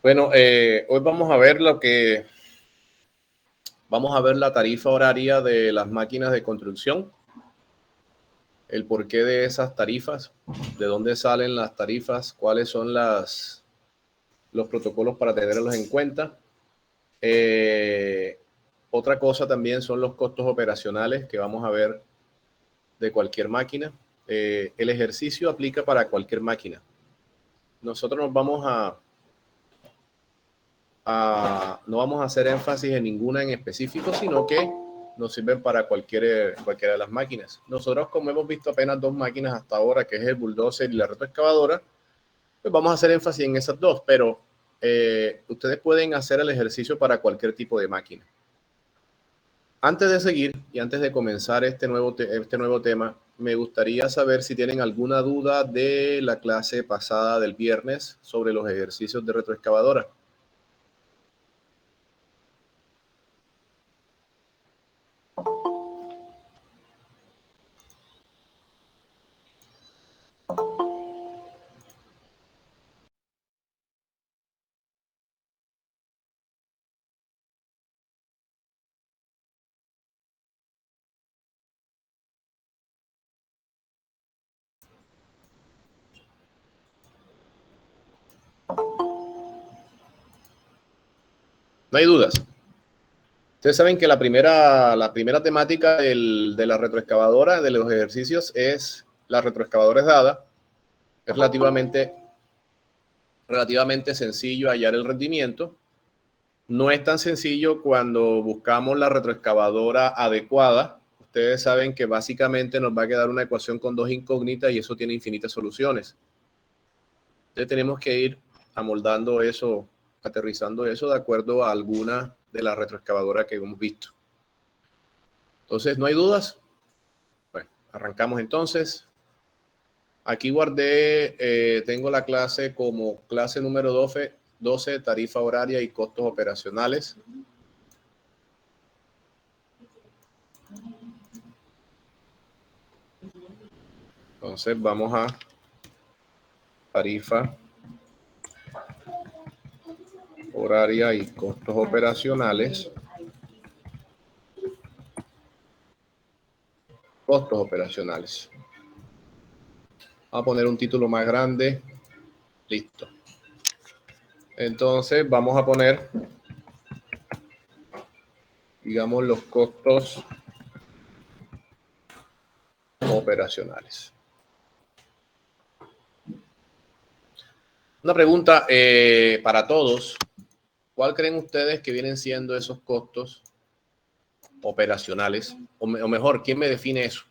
Bueno, hoy vamos a ver la tarifa horaria de las máquinas de construcción, el porqué de esas tarifas, de dónde salen las tarifas, cuáles son los protocolos para tenerlos en cuenta. Otra cosa también son los costos operacionales que vamos a ver de cualquier máquina. El ejercicio aplica para cualquier máquina. Nosotros no vamos a hacer énfasis en ninguna en específico, sino que nos sirven para cualquiera de las máquinas. Nosotros, como hemos visto apenas dos máquinas hasta ahora, que es el bulldozer y la retroexcavadora, pues vamos a hacer énfasis en esas dos, pero ustedes pueden hacer el ejercicio para cualquier tipo de máquina. Antes de seguir y antes de comenzar este nuevo tema, me gustaría saber si tienen alguna duda de la clase pasada del viernes sobre los ejercicios de retroexcavadora. No hay dudas. Ustedes saben que la primera temática de la retroexcavadora, de los ejercicios, es la retroexcavadora es dada. Es relativamente sencillo hallar el rendimiento. No es tan sencillo cuando buscamos la retroexcavadora adecuada. Ustedes saben que básicamente nos va a quedar una ecuación con dos incógnitas y eso tiene infinitas soluciones. Entonces tenemos que ir amoldando eso, aterrizando eso de acuerdo a alguna de las retroexcavadoras que hemos visto. Entonces, ¿no hay dudas? Bueno, arrancamos entonces. Aquí guardé, tengo la clase como clase número 12, tarifa horaria y costos operacionales. Entonces vamos a tarifa horaria y costos operacionales. Costos operacionales. Vamos a poner un título más grande. Listo. Entonces vamos a poner, digamos, los costos operacionales. Una pregunta para todos. ¿Cuál creen ustedes que vienen siendo esos costos operacionales? O mejor, ¿quién me define eso?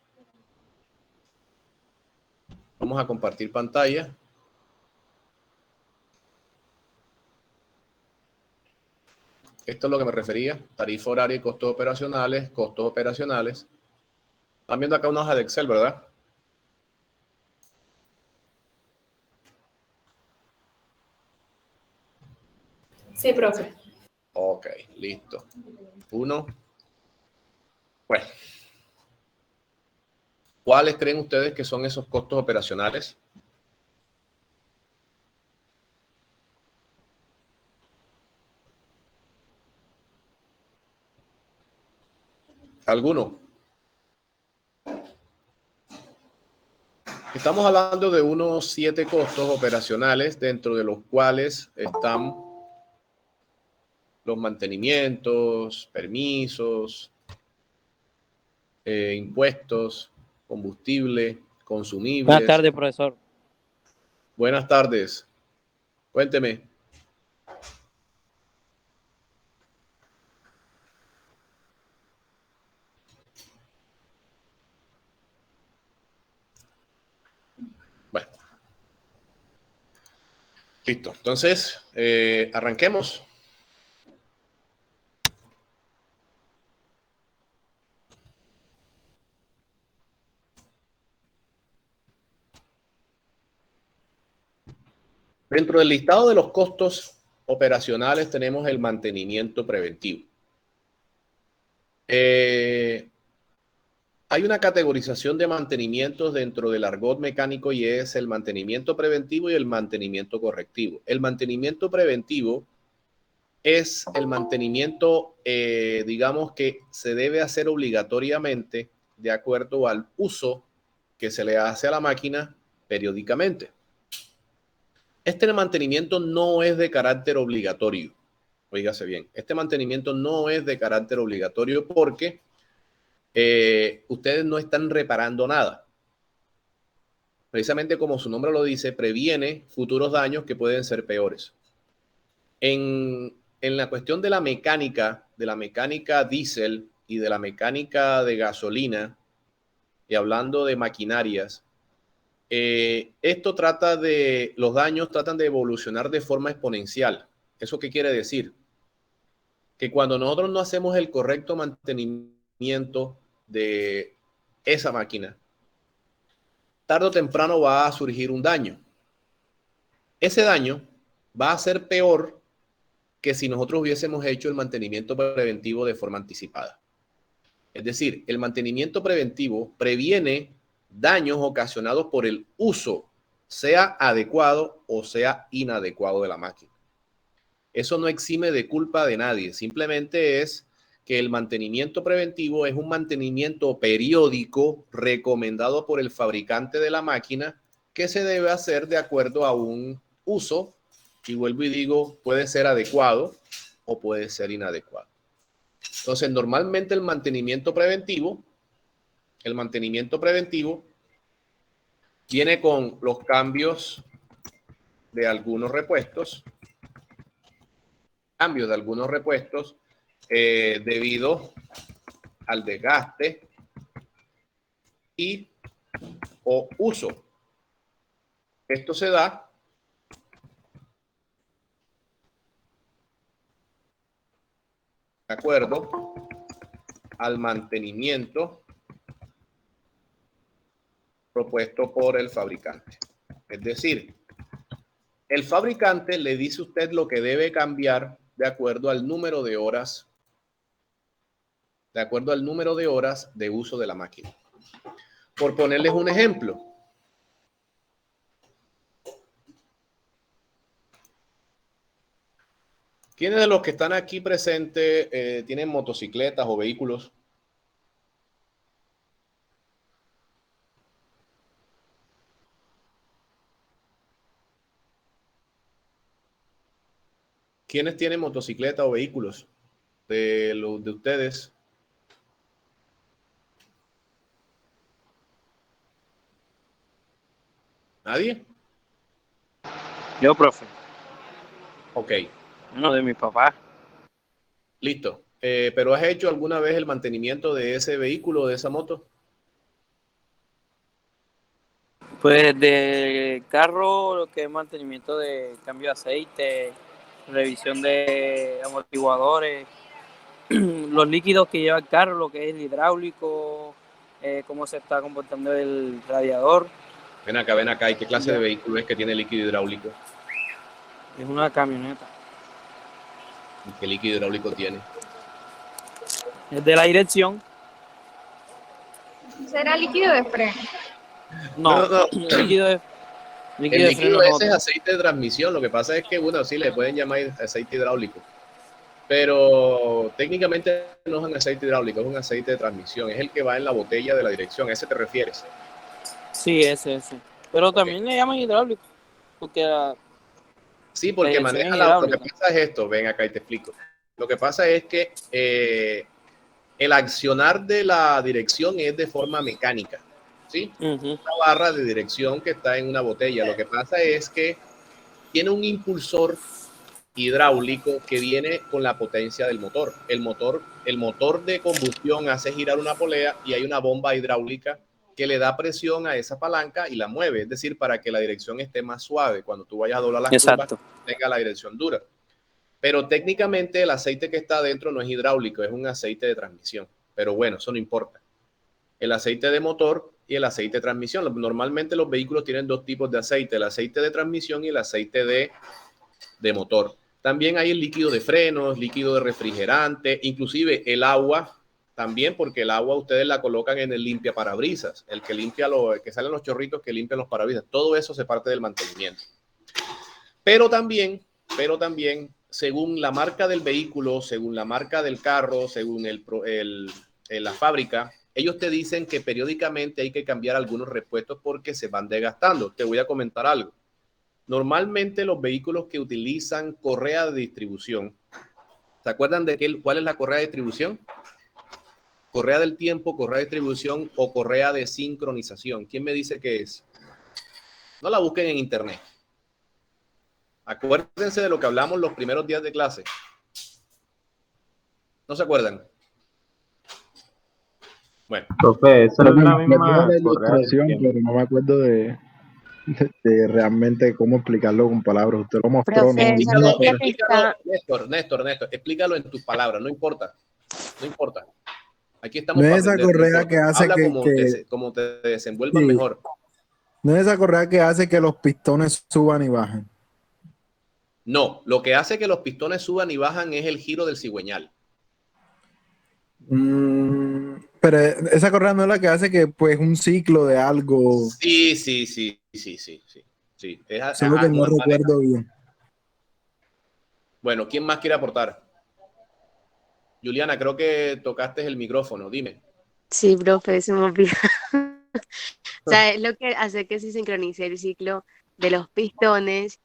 Vamos a compartir pantalla. Esto es lo que me refería. Tarifa horaria y costos operacionales, costos operacionales. Están viendo acá una hoja de Excel, ¿verdad? Sí, profe. Ok, listo. Uno. Bueno. ¿Cuáles creen ustedes que son esos costos operacionales? ¿Alguno? Estamos hablando de unos 7 costos operacionales, dentro de los cuales están los mantenimientos, permisos, impuestos, combustible, consumibles. Buenas tardes, profesor. Buenas tardes. Cuénteme. Bueno. Listo. Entonces, arranquemos. Dentro del listado de los costos operacionales tenemos el mantenimiento preventivo. Hay una categorización de mantenimientos dentro del argot mecánico y es el mantenimiento preventivo y el mantenimiento correctivo. El mantenimiento preventivo es el mantenimiento, digamos, que se debe hacer obligatoriamente de acuerdo al uso que se le hace a la máquina periódicamente. Este mantenimiento no es de carácter obligatorio. Oígase bien, este mantenimiento no es de carácter obligatorio porque ustedes no están reparando nada. Precisamente como su nombre lo dice, previene futuros daños que pueden ser peores. En la cuestión de la mecánica diésel y de la mecánica de gasolina, y hablando de maquinarias, esto trata de, los daños tratan de evolucionar de forma exponencial. ¿Eso qué quiere decir? Que cuando nosotros no hacemos el correcto mantenimiento de esa máquina, tarde o temprano va a surgir un daño. Ese daño va a ser peor que si nosotros hubiésemos hecho el mantenimiento preventivo de forma anticipada. Es decir, el mantenimiento preventivo previene daños ocasionados por el uso, sea adecuado o sea inadecuado de la máquina. Eso no exime de culpa de nadie, simplemente es que el mantenimiento preventivo es un mantenimiento periódico recomendado por el fabricante de la máquina que se debe hacer de acuerdo a un uso, y vuelvo y digo, puede ser adecuado o puede ser inadecuado. Entonces, normalmente el mantenimiento preventivo viene con los cambios de algunos repuestos, debido al desgaste y o uso. Esto se da de acuerdo al mantenimiento propuesto por el fabricante. Es decir, el fabricante le dice a usted lo que debe cambiar de acuerdo al número de horas, de uso de la máquina. Por ponerles un ejemplo, ¿quiénes de los que están aquí presentes tienen motocicletas o vehículos? ¿Quiénes tienen motocicleta o vehículos de los de ustedes? ¿Nadie? Yo, profe. Ok. Uno de mis papás. Listo. ¿Pero has hecho alguna vez el mantenimiento de ese vehículo, de esa moto? Pues de carro, lo que es mantenimiento de cambio de aceite, revisión de amortiguadores, los líquidos que lleva el carro, lo que es el hidráulico, cómo se está comportando el radiador. Ven acá. ¿Y qué clase de vehículo es que tiene líquido hidráulico? Es una camioneta. ¿Y qué líquido hidráulico tiene? Es de la dirección. ¿Será líquido de freno? No. Líquido de freno ese es aceite de transmisión. Lo que pasa es que, bueno, sí le pueden llamar aceite hidráulico. Pero técnicamente no es un aceite hidráulico, es un aceite de transmisión. Es el que va en la botella de la dirección. ¿A ese te refieres? Sí, ese. Pero también le llaman hidráulico. Porque sí, porque maneja lo que pasa es esto. Ven acá y te explico. Lo que pasa es que el accionar de la dirección es de forma mecánica. ¿Sí? Una barra de dirección que está en una botella. Lo que pasa es que tiene un impulsor hidráulico que viene con la potencia del motor. El motor de combustión hace girar una polea y hay una bomba hidráulica que le da presión a esa palanca y la mueve, es decir, para que la dirección esté más suave. Cuando tú vayas a doblar las curvas, tenga la dirección dura. Pero técnicamente el aceite que está adentro no es hidráulico, es un aceite de transmisión. Pero bueno, eso no importa. El aceite de motor y el aceite de transmisión. Normalmente los vehículos tienen dos tipos de aceite, el aceite de transmisión y el aceite de motor. También hay el líquido de frenos, líquido de refrigerante, inclusive el agua También porque el agua ustedes la colocan en el limpia parabrisas, el que limpia el que salen los chorritos que limpian los parabrisas. Todo eso se parte del mantenimiento. Pero también, según la marca del vehículo, según la marca del carro, según la fábrica, ellos te dicen que periódicamente hay que cambiar algunos repuestos porque se van desgastando. Te voy a comentar algo. Normalmente los vehículos que utilizan correa de distribución, ¿se acuerdan de cuál es la correa de distribución? Correa del tiempo, correa de distribución o correa de sincronización. ¿Quién me dice qué es? No la busquen en internet. Acuérdense de lo que hablamos los primeros días de clase. ¿No se acuerdan? Bueno. Profe, esa es la misma de correa del ilustración, tiempo. pero no me acuerdo de realmente cómo explicarlo con palabras. Usted lo mostró, Profe, no, esa no me es la acuerdo. que está... Néstor, explícalo en tus palabras, no importa. Aquí estamos No para es esa aprender, correa que hace habla que como te desenvuelvas sí, mejor. no es esa correa que hace que los pistones suban y bajen. No, lo que hace que los pistones suban y bajan es el giro del cigüeñal. Pero esa correa no es la que hace que pues un ciclo de algo. Sí. Solo que no recuerdo bien. Bueno, ¿quién más quiere aportar? Juliana, creo que tocaste el micrófono, dime. Sí, profe, se me olvidó. O sea, es lo que hace que se sincronice el ciclo de los pistones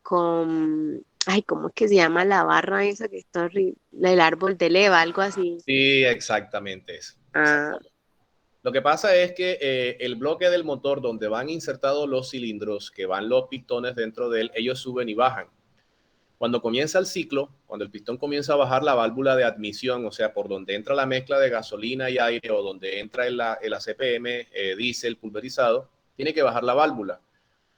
con... Ay, ¿cómo es que se llama la barra esa que está horrible? El árbol de leva, algo así. Sí, exactamente eso. Ah, Lo que pasa es que el bloque del motor donde van insertados los cilindros, que van los pistones dentro de él, ellos suben y bajan. Cuando comienza el ciclo, cuando el pistón comienza a bajar, la válvula de admisión, o sea, por donde entra la mezcla de gasolina y aire o donde entra el ACPM, diésel pulverizado, tiene que bajar la válvula.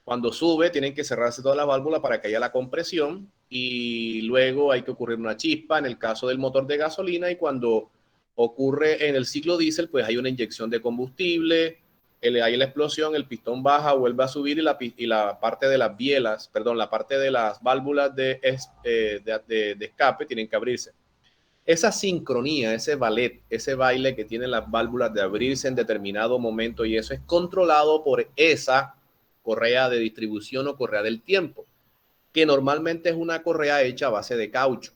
Cuando sube, tienen que cerrarse toda la válvula para que haya la compresión y luego hay que ocurrir una chispa en el caso del motor de gasolina, y cuando ocurre en el ciclo diésel, pues hay una inyección de combustible, hay la explosión, el pistón baja, vuelve a subir y la parte de las bielas, perdón, la parte de las válvulas de escape tienen que abrirse. Esa sincronía, ese ballet, ese baile que tienen las válvulas de abrirse en determinado momento, y eso es controlado por esa correa de distribución o correa del tiempo, que normalmente es una correa hecha a base de caucho.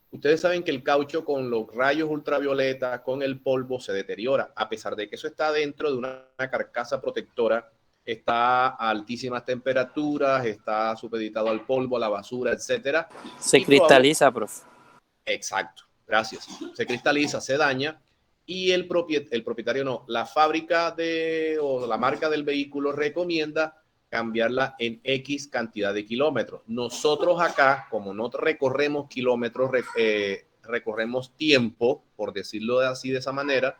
Ustedes saben que el caucho con los rayos ultravioleta, con el polvo, se deteriora, a pesar de que eso está dentro de una carcasa protectora, está a altísimas temperaturas, está supeditado al polvo, a la basura, etcétera. Se cristaliza, profe. Exacto, gracias. Se cristaliza, se daña, y el propietario no, la fábrica o la marca del vehículo recomienda cambiarla en X cantidad de kilómetros. Nosotros acá, como no recorremos kilómetros, recorremos tiempo, por decirlo así de esa manera,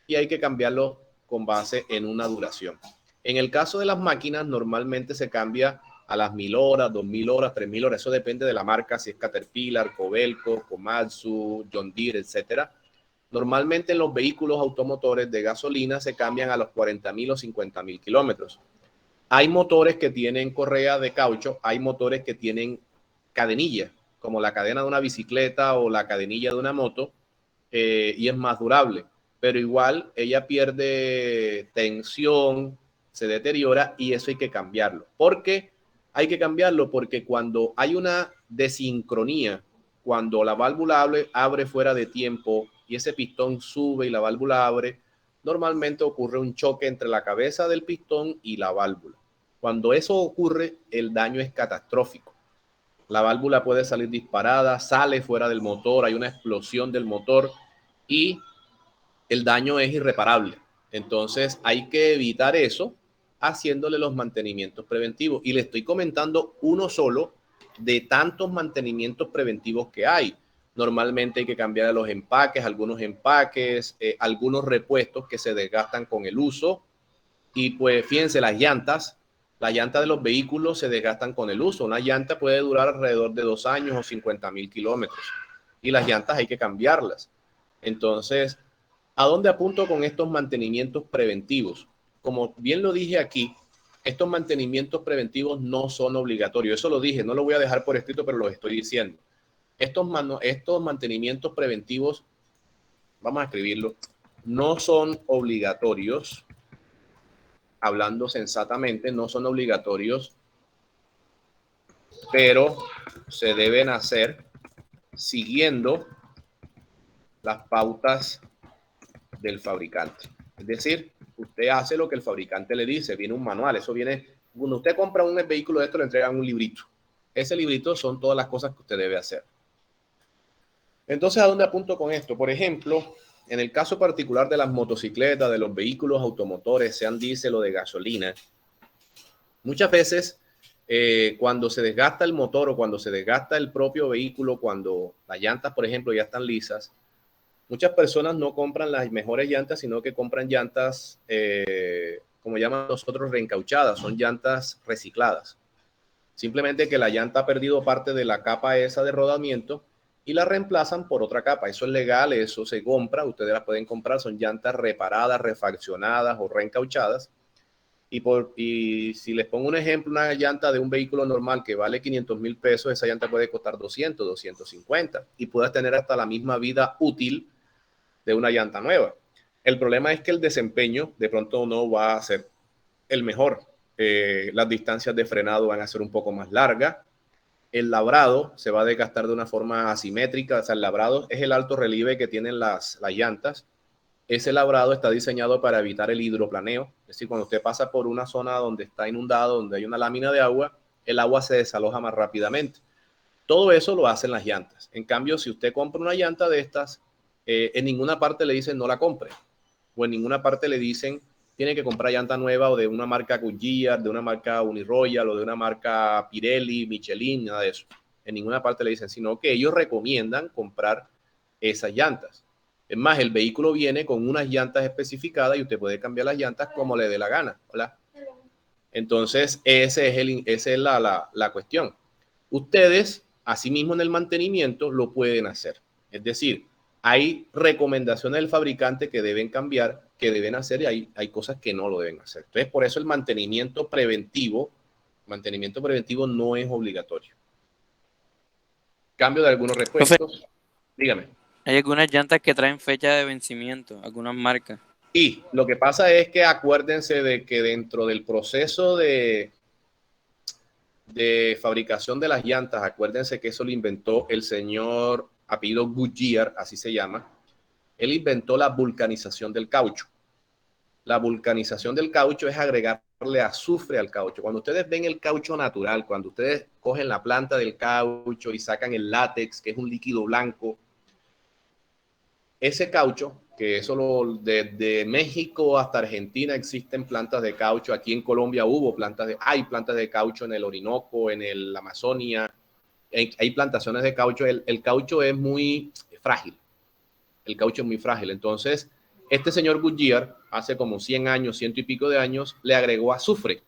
y hay que cambiarlo con base en una duración. En el caso de las máquinas, normalmente se cambia a las 1000 horas, 2000 horas, 3000 horas. Eso depende de la marca, si es Caterpillar, Kobelco, Komatsu, John Deere, etcétera. Normalmente en los vehículos automotores de gasolina se cambian a los 40.000 o 50.000 kilómetros. Hay motores que tienen correa de caucho, hay motores que tienen cadenilla, como la cadena de una bicicleta o la cadenilla de una moto, y es más durable. Pero igual ella pierde tensión, se deteriora, y eso hay que cambiarlo. ¿Por qué hay que cambiarlo? Porque cuando hay una desincronía, cuando la válvula abre fuera de tiempo y ese pistón sube y la válvula abre, normalmente ocurre un choque entre la cabeza del pistón y la válvula. Cuando eso ocurre, el daño es catastrófico. La válvula puede salir disparada, sale fuera del motor, hay una explosión del motor y el daño es irreparable. Entonces hay que evitar eso haciéndole los mantenimientos preventivos. Y le estoy comentando uno solo de tantos mantenimientos preventivos que hay. Normalmente hay que cambiar los empaques, algunos repuestos que se desgastan con el uso. Y pues fíjense, las llantas de los vehículos se desgastan con el uso. Una llanta puede durar alrededor de 2 años o 50.000 kilómetros. Y las llantas hay que cambiarlas. Entonces, ¿a dónde apunto con estos mantenimientos preventivos? Como bien lo dije aquí, estos mantenimientos preventivos no son obligatorios. Eso lo dije, no lo voy a dejar por escrito, pero lo estoy diciendo. Estos mantenimientos preventivos vamos a escribirlo, no son obligatorios, hablando sensatamente, no son obligatorios, pero se deben hacer siguiendo las pautas del fabricante. Es decir, usted hace lo que el fabricante le dice, viene un manual, eso viene, cuando usted compra un vehículo de esto le entregan un librito. Ese librito son todas las cosas que usted debe hacer. Entonces, ¿a dónde apunto con esto? Por ejemplo, en el caso particular de las motocicletas, de los vehículos automotores, sean diésel o de gasolina, muchas veces cuando se desgasta el motor o cuando se desgasta el propio vehículo, cuando las llantas, por ejemplo, ya están lisas, muchas personas no compran las mejores llantas, sino que compran llantas, como llamamos nosotros, reencauchadas, son llantas recicladas. Simplemente que la llanta ha perdido parte de la capa esa de rodamiento y la reemplazan por otra capa. Eso es legal, eso se compra, ustedes las pueden comprar, son llantas reparadas, refaccionadas o reencauchadas. Y si les pongo un ejemplo, una llanta de un vehículo normal que vale 500,000 pesos, esa llanta puede costar 200, 250 y puedes tener hasta la misma vida útil de una llanta nueva. El problema es que el desempeño de pronto no va a ser el mejor. Las distancias de frenado van a ser un poco más largas. El labrado se va a desgastar de una forma asimétrica. O sea, el labrado es el alto relieve que tienen las llantas. Ese labrado está diseñado para evitar el hidroplaneo. Es decir, cuando usted pasa por una zona donde está inundado, donde hay una lámina de agua, el agua se desaloja más rápidamente. Todo eso lo hacen las llantas. En cambio, si usted compra una llanta de estas, en ninguna parte le dicen no la compre. O en ninguna parte le dicen tiene que comprar llanta nueva o de una marca Goodyear, de una marca Uniroyal o de una marca Pirelli, Michelin, nada de eso. En ninguna parte le dicen, sino que ellos recomiendan comprar esas llantas. Es más, el vehículo viene con unas llantas especificadas y usted puede cambiar las llantas como le dé la gana. Hola. Entonces, esa es la cuestión. Ustedes, asimismo en el mantenimiento, lo pueden hacer. Es decir, hay recomendaciones del fabricante que deben cambiar, que deben hacer, y hay cosas que no lo deben hacer. Entonces, por eso el mantenimiento preventivo no es obligatorio. Cambio de algunos repuestos. Dígame. Hay algunas llantas que traen fecha de vencimiento, algunas marcas. Y lo que pasa es que acuérdense de que dentro del proceso de fabricación de las llantas, acuérdense que eso lo inventó el señor apellido Goodyear, así se llama. Él inventó la vulcanización del caucho. La vulcanización del caucho es agregarle azufre al caucho. Cuando ustedes ven el caucho natural, cuando ustedes cogen la planta del caucho y sacan el látex, que es un líquido blanco, ese caucho, que eso desde México hasta Argentina existen plantas de caucho. Aquí en Colombia hay plantas de caucho en el Orinoco, en el Amazonia. Hay plantaciones de caucho. El caucho es muy frágil. El caucho es muy frágil. Entonces, este señor Goodyear, hace como 100 años, 100 y pico de años, le agregó azufre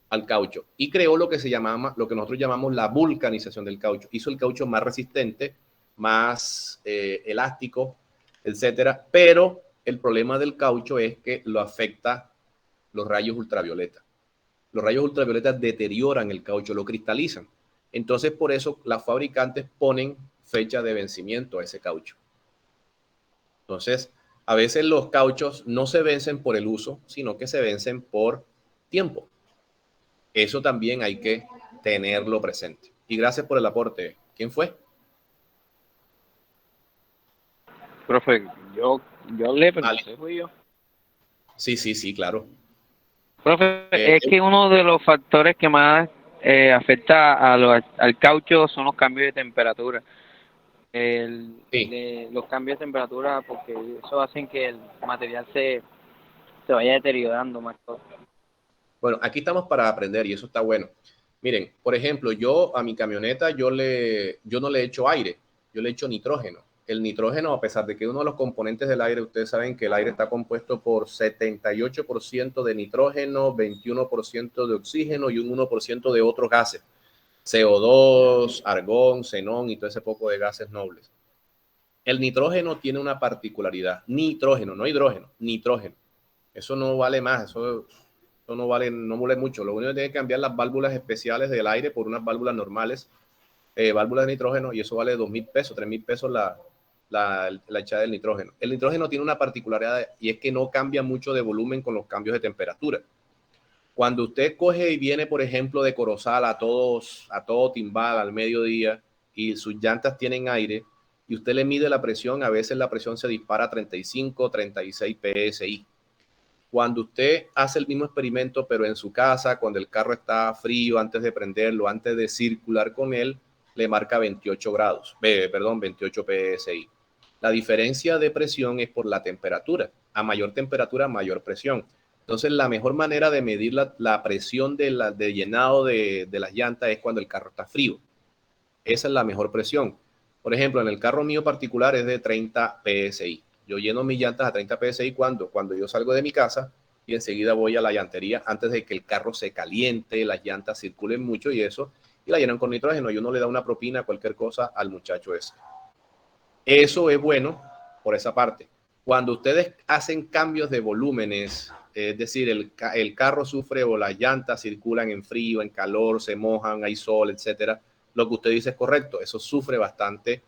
al caucho y creó lo que nosotros llamamos la vulcanización del caucho. Hizo el caucho más resistente, más elástico, etcétera. Pero el problema del caucho es que lo afecta los rayos ultravioleta. Los rayos ultravioleta deterioran el caucho, lo cristalizan. Entonces, por eso las fabricantes ponen fecha de vencimiento a ese caucho. Entonces, a veces los cauchos no se vencen por el uso, sino que se vencen por tiempo. Eso también hay que tenerlo presente. Y gracias por el aporte. ¿Quién fue? Profe, yo hablé, pero no sé, fui yo. Sí, claro. Profe, es que uno de los factores que más afecta al caucho son los cambios de temperatura. Los cambios de temperatura, porque eso hacen que el material se vaya deteriorando más. Bueno, aquí estamos para aprender y eso está bueno. Miren, por ejemplo, yo a mi camioneta yo no le echo aire, yo le echo nitrógeno. El nitrógeno, a pesar de que uno de los componentes del aire, ustedes saben que el aire está compuesto por 78% de nitrógeno, 21% de oxígeno y un 1% de otros gases. CO2, argón, xenón y todo ese poco de gases nobles. El nitrógeno tiene una particularidad. Nitrógeno, no hidrógeno, nitrógeno. Eso no vale más, eso no vale mucho. Lo único que tiene que cambiar las válvulas especiales del aire por unas válvulas normales, válvulas de nitrógeno, y eso vale 2,000 pesos, 3,000 pesos la echada del nitrógeno. El nitrógeno tiene una particularidad y es que no cambia mucho de volumen con los cambios de temperatura. Cuando usted coge y viene, por ejemplo, de Corozal a todo timbal al mediodía y sus llantas tienen aire y usted le mide la presión, a veces la presión se dispara a 35, 36 PSI. Cuando usted hace el mismo experimento, pero en su casa, cuando el carro está frío, antes de prenderlo, antes de circular con él, le marca 28 grados, 28 PSI. La diferencia de presión es por la temperatura. A mayor temperatura, mayor presión. Entonces, la mejor manera de medir la presión de llenado de las llantas es cuando el carro está frío. Esa es la mejor presión. Por ejemplo, en el carro mío particular es de 30 PSI. Yo lleno mis llantas a 30 PSI cuando yo salgo de mi casa y enseguida voy a la llantería antes de que el carro se caliente, las llantas circulen mucho y eso, y la llenan con nitrógeno y uno le da una propina, cualquier cosa al muchacho ese. Eso es bueno por esa parte. Cuando ustedes hacen cambios de volúmenes, es decir, el carro sufre o las llantas circulan en frío, en calor, se mojan, hay sol, etcétera, lo que usted dice es correcto, eso sufre bastante.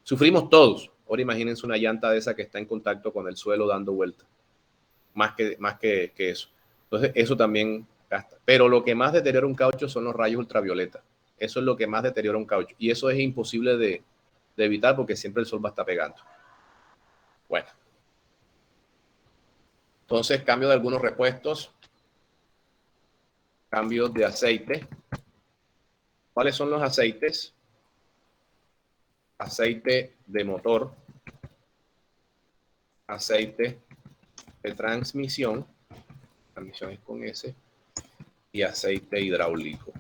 Sufrimos todos. Ahora imagínense una llanta de esa que está en contacto con el suelo dando vueltas. Más que eso. Entonces, eso también gasta. Pero lo que más deteriora un caucho son los rayos ultravioleta. Eso es lo que más deteriora un caucho. Y eso es imposible de evitar porque siempre el sol va a estar pegando. Bueno. Entonces, cambio de algunos repuestos. Cambios de aceite. ¿Cuáles son los aceites? Aceite de motor, aceite de transmisión es con S, y aceite hidráulico.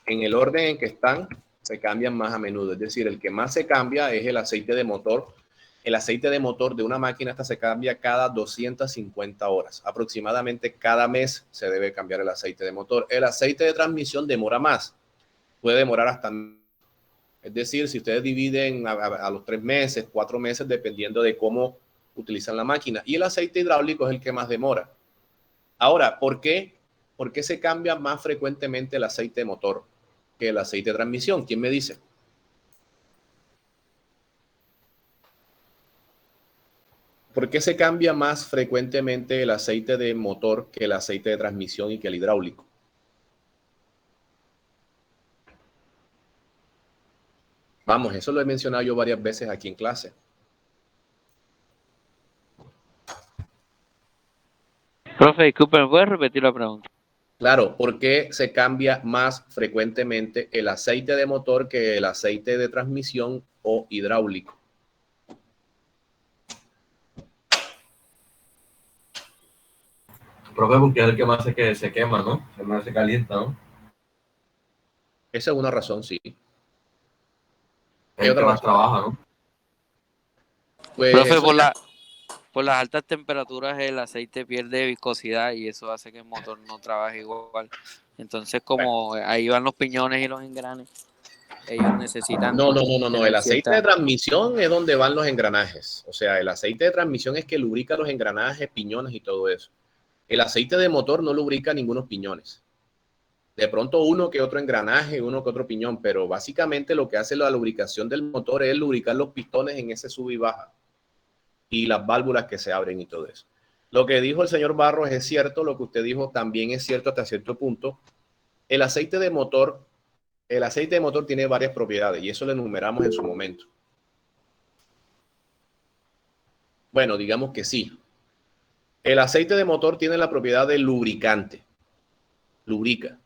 En el orden en que están, se cambian más a menudo. Es decir, el que más se cambia es el aceite de motor. El aceite de motor de una máquina esta se cambia cada 250 horas. Aproximadamente cada mes se debe cambiar el aceite de motor. El aceite de transmisión demora más. Puede demorar hasta... Es decir, si ustedes dividen a los 3 meses, 4 meses, dependiendo de cómo utilizan la máquina. Y el aceite hidráulico es el que más demora. Ahora, ¿por qué se cambia más frecuentemente el aceite de motor que el aceite de transmisión? ¿Quién me dice? ¿Por qué se cambia más frecuentemente el aceite de motor que el aceite de transmisión y que el hidráulico? Vamos, eso lo he mencionado yo varias veces aquí en clase. Profe, disculpe, ¿me puedes repetir la pregunta? Claro, ¿por qué se cambia más frecuentemente el aceite de motor que el aceite de transmisión o hidráulico? Profe, porque es el que más se quema, ¿no? El más se calienta, ¿no? Esa es una razón, sí. El que más trabaja, ¿no? Pues, Profe, por las altas temperaturas el aceite pierde viscosidad y eso hace que el motor no trabaje igual. Entonces, como ahí van los piñones y los engranes, ellos necesitan... No. El aceite de transmisión es donde van los engranajes. O sea, el aceite de transmisión es que lubrica los engranajes, piñones y todo eso. El aceite de motor no lubrica ningunos piñones. De pronto uno que otro engranaje, uno que otro piñón, pero básicamente lo que hace la lubricación del motor es lubricar los pistones en ese sub y baja y las válvulas que se abren y todo eso. Lo que dijo el señor Barros es cierto, lo que usted dijo también es cierto hasta cierto punto. El aceite de motor tiene varias propiedades y eso lo enumeramos en su momento. Bueno, digamos que sí. El aceite de motor tiene la propiedad de lubricante, lubrica.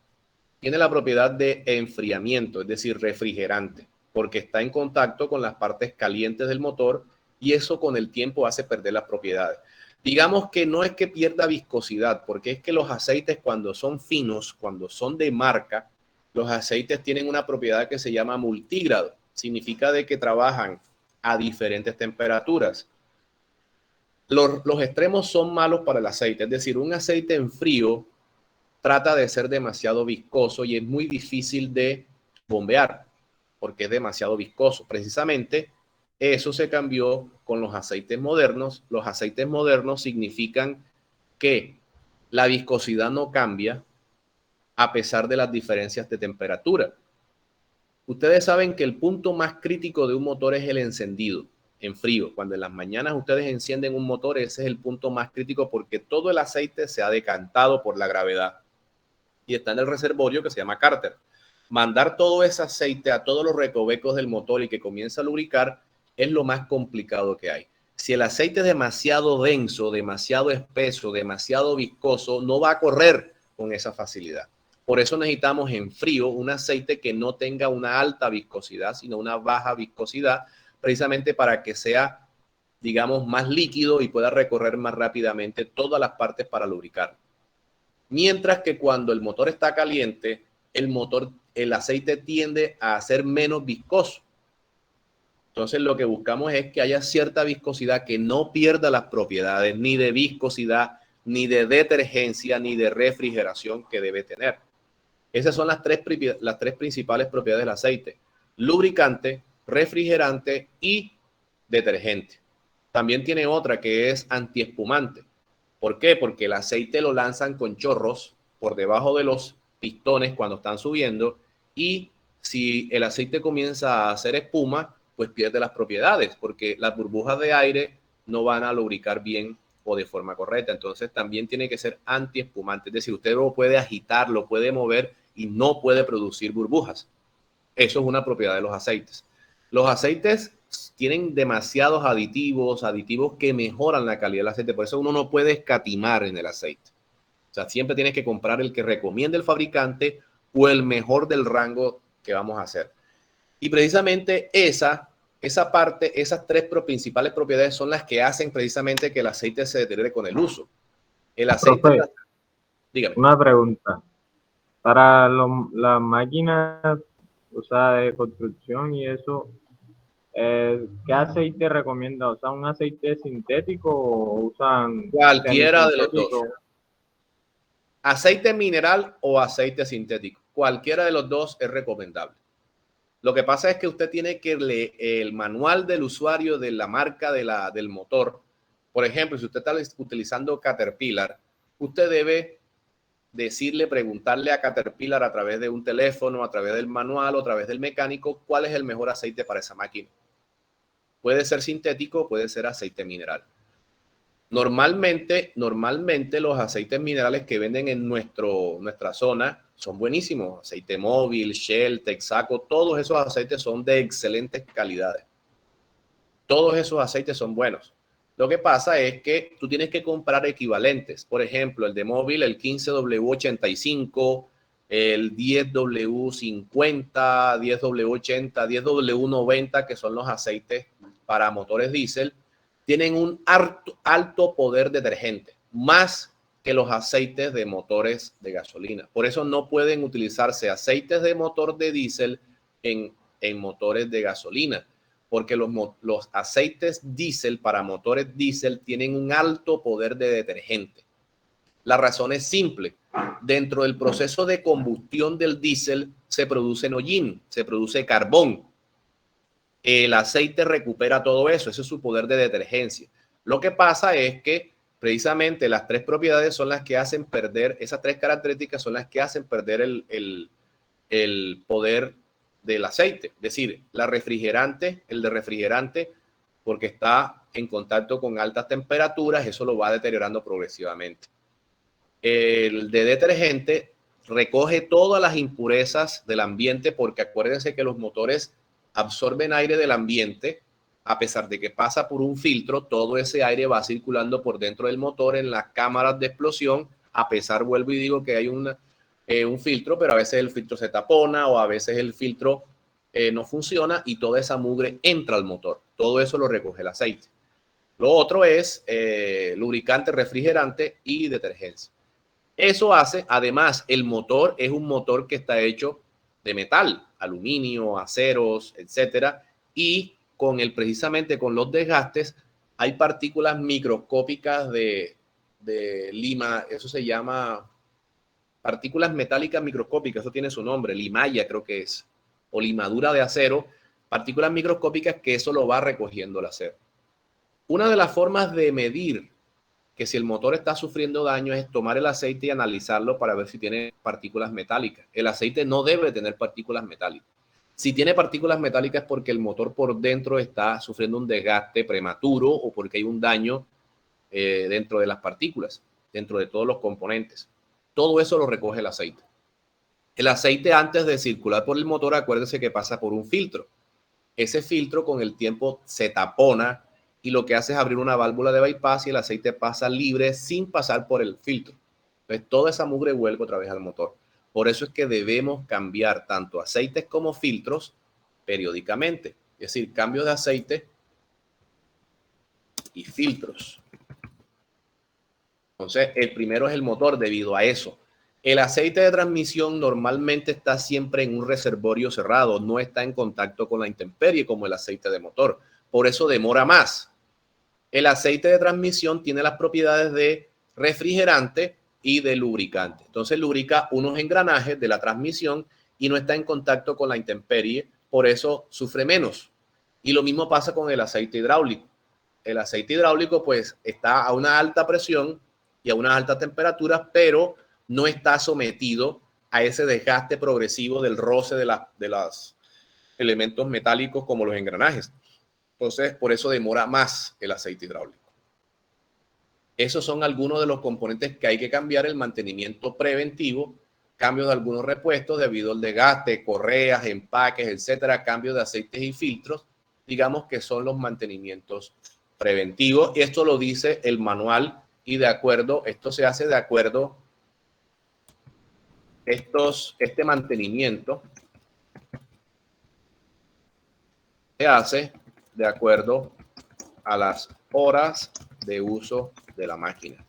Tiene la propiedad de enfriamiento, es decir, refrigerante, porque está en contacto con las partes calientes del motor y eso con el tiempo hace perder las propiedades. Digamos que no es que pierda viscosidad, porque es que los aceites cuando son finos, cuando son de marca, los aceites tienen una propiedad que se llama multígrado. Significa de que trabajan a diferentes temperaturas. Los extremos son malos para el aceite, es decir, un aceite en frío trata de ser demasiado viscoso y es muy difícil de bombear porque es demasiado viscoso. Precisamente eso se cambió con los aceites modernos. Los aceites modernos significan que la viscosidad no cambia a pesar de las diferencias de temperatura. Ustedes saben que el punto más crítico de un motor es el encendido. en frío. Cuando en las mañanas ustedes encienden un motor, ese es el punto más crítico porque todo el aceite se ha decantado por la gravedad y está en el reservorio que se llama cárter. Mandar todo ese aceite a todos los recovecos del motor y que comience a lubricar es lo más complicado que hay. Si el aceite es demasiado denso, demasiado espeso, demasiado viscoso, no va a correr con esa facilidad. Por eso necesitamos en frío un aceite que no tenga una alta viscosidad, sino una baja viscosidad, precisamente para que sea, digamos, más líquido y pueda recorrer más rápidamente todas las partes para lubricar. Mientras que cuando el motor está caliente, el aceite tiende a ser menos viscoso. Entonces lo que buscamos es que haya cierta viscosidad que no pierda las propiedades ni de viscosidad, ni de detergencia, ni de refrigeración que debe tener. Esas son las tres principales propiedades del aceite: lubricante, refrigerante y detergente. También tiene otra que es antiespumante. ¿Por qué? Porque el aceite lo lanzan con chorros por debajo de los pistones cuando están subiendo, y si el aceite comienza a hacer espuma, pues pierde las propiedades porque las burbujas de aire no van a lubricar bien o de forma correcta. Entonces también tiene que ser antiespumante, es decir, usted lo puede agitar, lo puede mover y no puede producir burbujas. Eso es una propiedad de los aceites. Los aceites tienen demasiados aditivos que mejoran la calidad del aceite, por eso uno no puede escatimar en el aceite. O sea, siempre tienes que comprar el que recomienda el fabricante o el mejor del rango que vamos a hacer. Y precisamente esa parte, esas tres principales propiedades son las que hacen precisamente que el aceite se deteriore con el uso. El aceite... Profe, dígame. una pregunta. Para las máquinas, o sea, de construcción y eso, ¿qué aceite recomienda? ¿Usan un aceite sintético o usan cualquiera de los dos? semisintético? Aceite mineral o aceite sintético. Cualquiera de los dos es recomendable. Lo que pasa es que usted tiene que leer el manual del usuario de la marca del motor. Por ejemplo, si usted está utilizando Caterpillar, usted debe preguntarle a Caterpillar a través de un teléfono, a través del manual o a través del mecánico, cuál es el mejor aceite para esa máquina. Puede ser sintético, puede ser aceite mineral. Normalmente los aceites minerales que venden en nuestra zona son buenísimos. Aceite Móvil, Shell, Texaco, todos esos aceites son de excelentes calidades. Todos esos aceites son buenos. Lo que pasa es que tú tienes que comprar equivalentes. Por ejemplo, el de Móvil, el 15W85, el 10W50, 10W80, 10W90, que son los aceites para motores diésel, tienen un alto poder detergente, más que los aceites de motores de gasolina. Por eso no pueden utilizarse aceites de motor de diésel en motores de gasolina, porque los aceites diésel para motores diésel tienen un alto poder de detergente. La razón es simple. Dentro del proceso de combustión del diésel se produce hollín, se produce carbón. El aceite recupera todo eso, ese es su poder de detergencia. Lo que pasa es que precisamente las tres propiedades son las que hacen perder, esas tres características son las que hacen perder el poder del aceite. Es decir, el de refrigerante, porque está en contacto con altas temperaturas, eso lo va deteriorando progresivamente. El de detergente recoge todas las impurezas del ambiente, porque acuérdense que los motores absorben aire del ambiente, a pesar de que pasa por un filtro, todo ese aire va circulando por dentro del motor en las cámaras de explosión, a pesar, vuelvo y digo, que hay un filtro, pero a veces el filtro se tapona o a veces el filtro no funciona y toda esa mugre entra al motor. Todo eso lo recoge el aceite. Lo otro es lubricante, refrigerante y detergencia. Eso hace, además, el motor es un motor que está hecho de metal, aluminio, aceros, etcétera, y precisamente con los desgastes hay partículas microscópicas de lima, eso se llama partículas metálicas microscópicas, eso tiene su nombre, limalla creo que es, o limadura de acero, partículas microscópicas que eso lo va recogiendo el acero. Una de las formas de medir que si el motor está sufriendo daño es tomar el aceite y analizarlo para ver si tiene partículas metálicas. El aceite no debe tener partículas metálicas. Si tiene partículas metálicas es porque el motor por dentro está sufriendo un desgaste prematuro o porque hay un daño dentro de las partículas, dentro de todos los componentes. Todo eso lo recoge el aceite. El aceite, antes de circular por el motor, acuérdese que pasa por un filtro. Ese filtro con el tiempo se tapona y lo que hace es abrir una válvula de bypass y el aceite pasa libre sin pasar por el filtro. Entonces toda esa mugre vuelve otra vez al motor. Por eso es que debemos cambiar tanto aceites como filtros periódicamente. Es decir, cambios de aceite y filtros. Entonces, el primero es el motor debido a eso. El aceite de transmisión normalmente está siempre en un reservorio cerrado, no está en contacto con la intemperie como el aceite de motor. Por eso demora más. El aceite de transmisión tiene las propiedades de refrigerante y de lubricante. Entonces lubrica unos engranajes de la transmisión y no está en contacto con la intemperie, por eso sufre menos. Y lo mismo pasa con el aceite hidráulico. El aceite hidráulico pues está a una alta presión y a unas altas temperaturas, pero no está sometido a ese desgaste progresivo del roce de los elementos metálicos como los engranajes. Entonces, por eso demora más el aceite hidráulico. Esos son algunos de los componentes que hay que cambiar: el mantenimiento preventivo, cambios de algunos repuestos debido al desgaste, correas, empaques, etcétera, cambios de aceites y filtros, digamos que son los mantenimientos preventivos. Y esto lo dice el manual y de acuerdo, esto se hace de acuerdo, este mantenimiento se hace de acuerdo a las horas de uso de la máquina.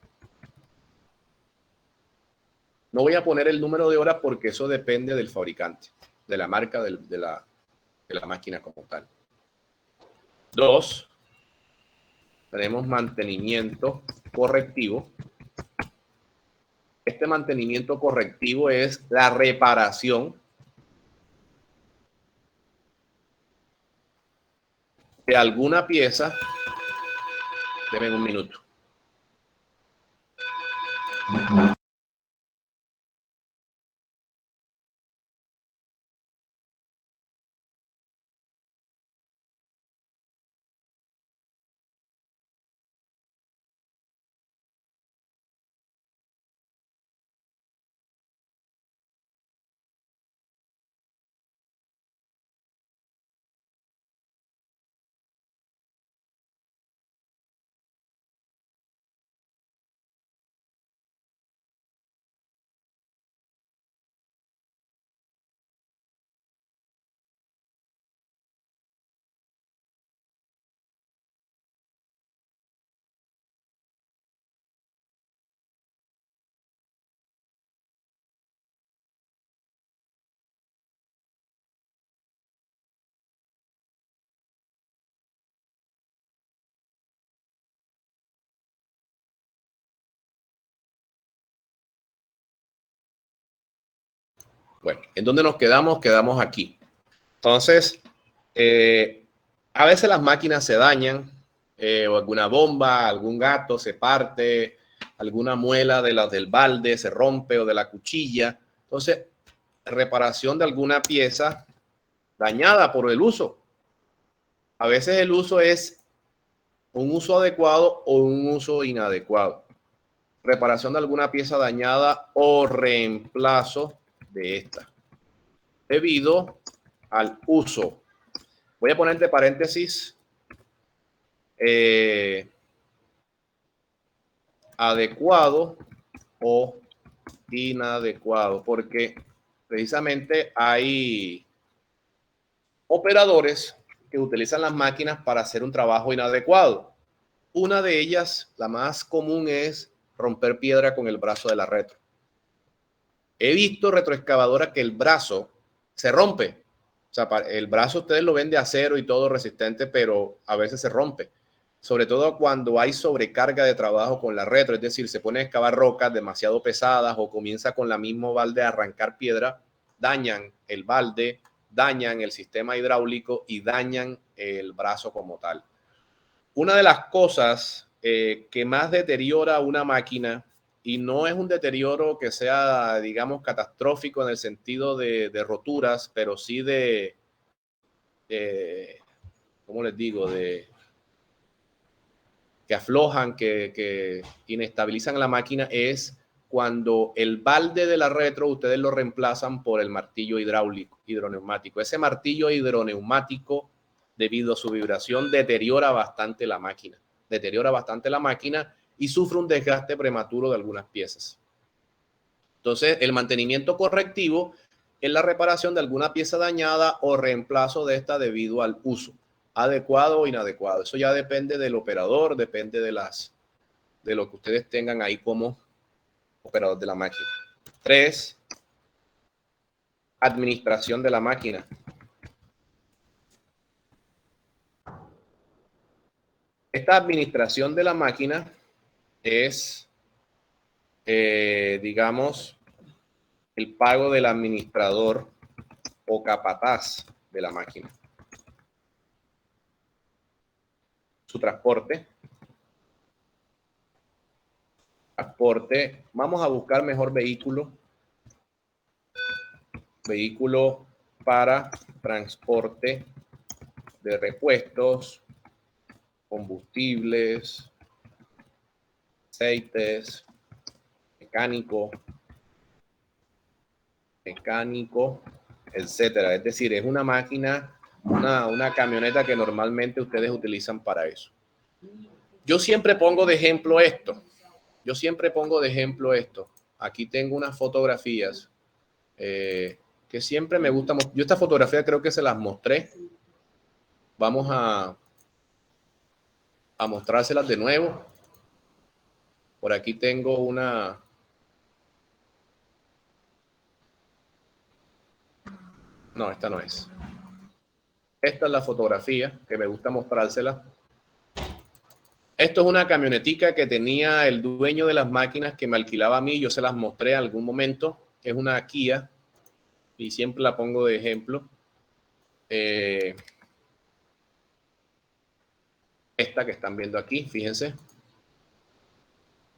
No voy a poner el número de horas porque eso depende del fabricante, de la marca de la máquina como tal. 2, tenemos mantenimiento correctivo. Este mantenimiento correctivo es la reparación de alguna pieza. Denme un minuto. Bueno, ¿en dónde nos quedamos? Quedamos aquí. Entonces, a veces las máquinas se dañan, o alguna bomba, algún gato se parte, alguna muela de las del balde se rompe o de la cuchilla. Entonces, reparación de alguna pieza dañada por el uso. A veces el uso es un uso adecuado o un uso inadecuado. Reparación de alguna pieza dañada o reemplazo de esta debido al uso. Voy a poner entre paréntesis adecuado o inadecuado, porque precisamente hay operadores que utilizan las máquinas para hacer un trabajo inadecuado. Una de ellas, la más común, es romper piedra con el brazo de la retro. He visto retroexcavadoras que el brazo se rompe. O sea, el brazo ustedes lo ven de acero y todo resistente, pero a veces se rompe. Sobre todo cuando hay sobrecarga de trabajo con la retro, es decir, se pone a excavar rocas demasiado pesadas o comienza con la misma balde a arrancar piedra, dañan el balde, dañan el sistema hidráulico y dañan el brazo como tal. Una de las cosas que más deteriora una máquina, y no es un deterioro que sea, digamos, catastrófico en el sentido de roturas, pero sí de ¿cómo les digo? Que aflojan, que inestabilizan la máquina, es cuando el balde de la retro ustedes lo reemplazan por el martillo hidroneumático. Ese martillo hidroneumático, debido a su vibración, deteriora bastante la máquina y sufre un desgaste prematuro de algunas piezas. Entonces, el mantenimiento correctivo es la reparación de alguna pieza dañada o reemplazo de esta debido al uso, adecuado o inadecuado. Eso ya depende del operador, depende de lo que ustedes tengan ahí como operador de la máquina. 3, administración de la máquina. Esta administración de la máquina es, digamos, el pago del administrador o capataz de la máquina. Su transporte. Vamos a buscar mejor vehículo para transporte de repuestos, combustibles, aceites, mecánico, etcétera. Es decir, es una máquina, una camioneta que normalmente ustedes utilizan para eso. Yo siempre pongo de ejemplo esto. Aquí tengo unas fotografías que siempre me gusta. Yo esta fotografía creo que se las mostré. Vamos a mostrárselas de nuevo. Por aquí tengo una. No, esta no es. Esta es la fotografía que me gusta mostrársela. Esto es una camionetica que tenía el dueño de las máquinas que me alquilaba a mí. Yo se las mostré en algún momento. Es una Kia y siempre la pongo de ejemplo. Esta que están viendo aquí, fíjense.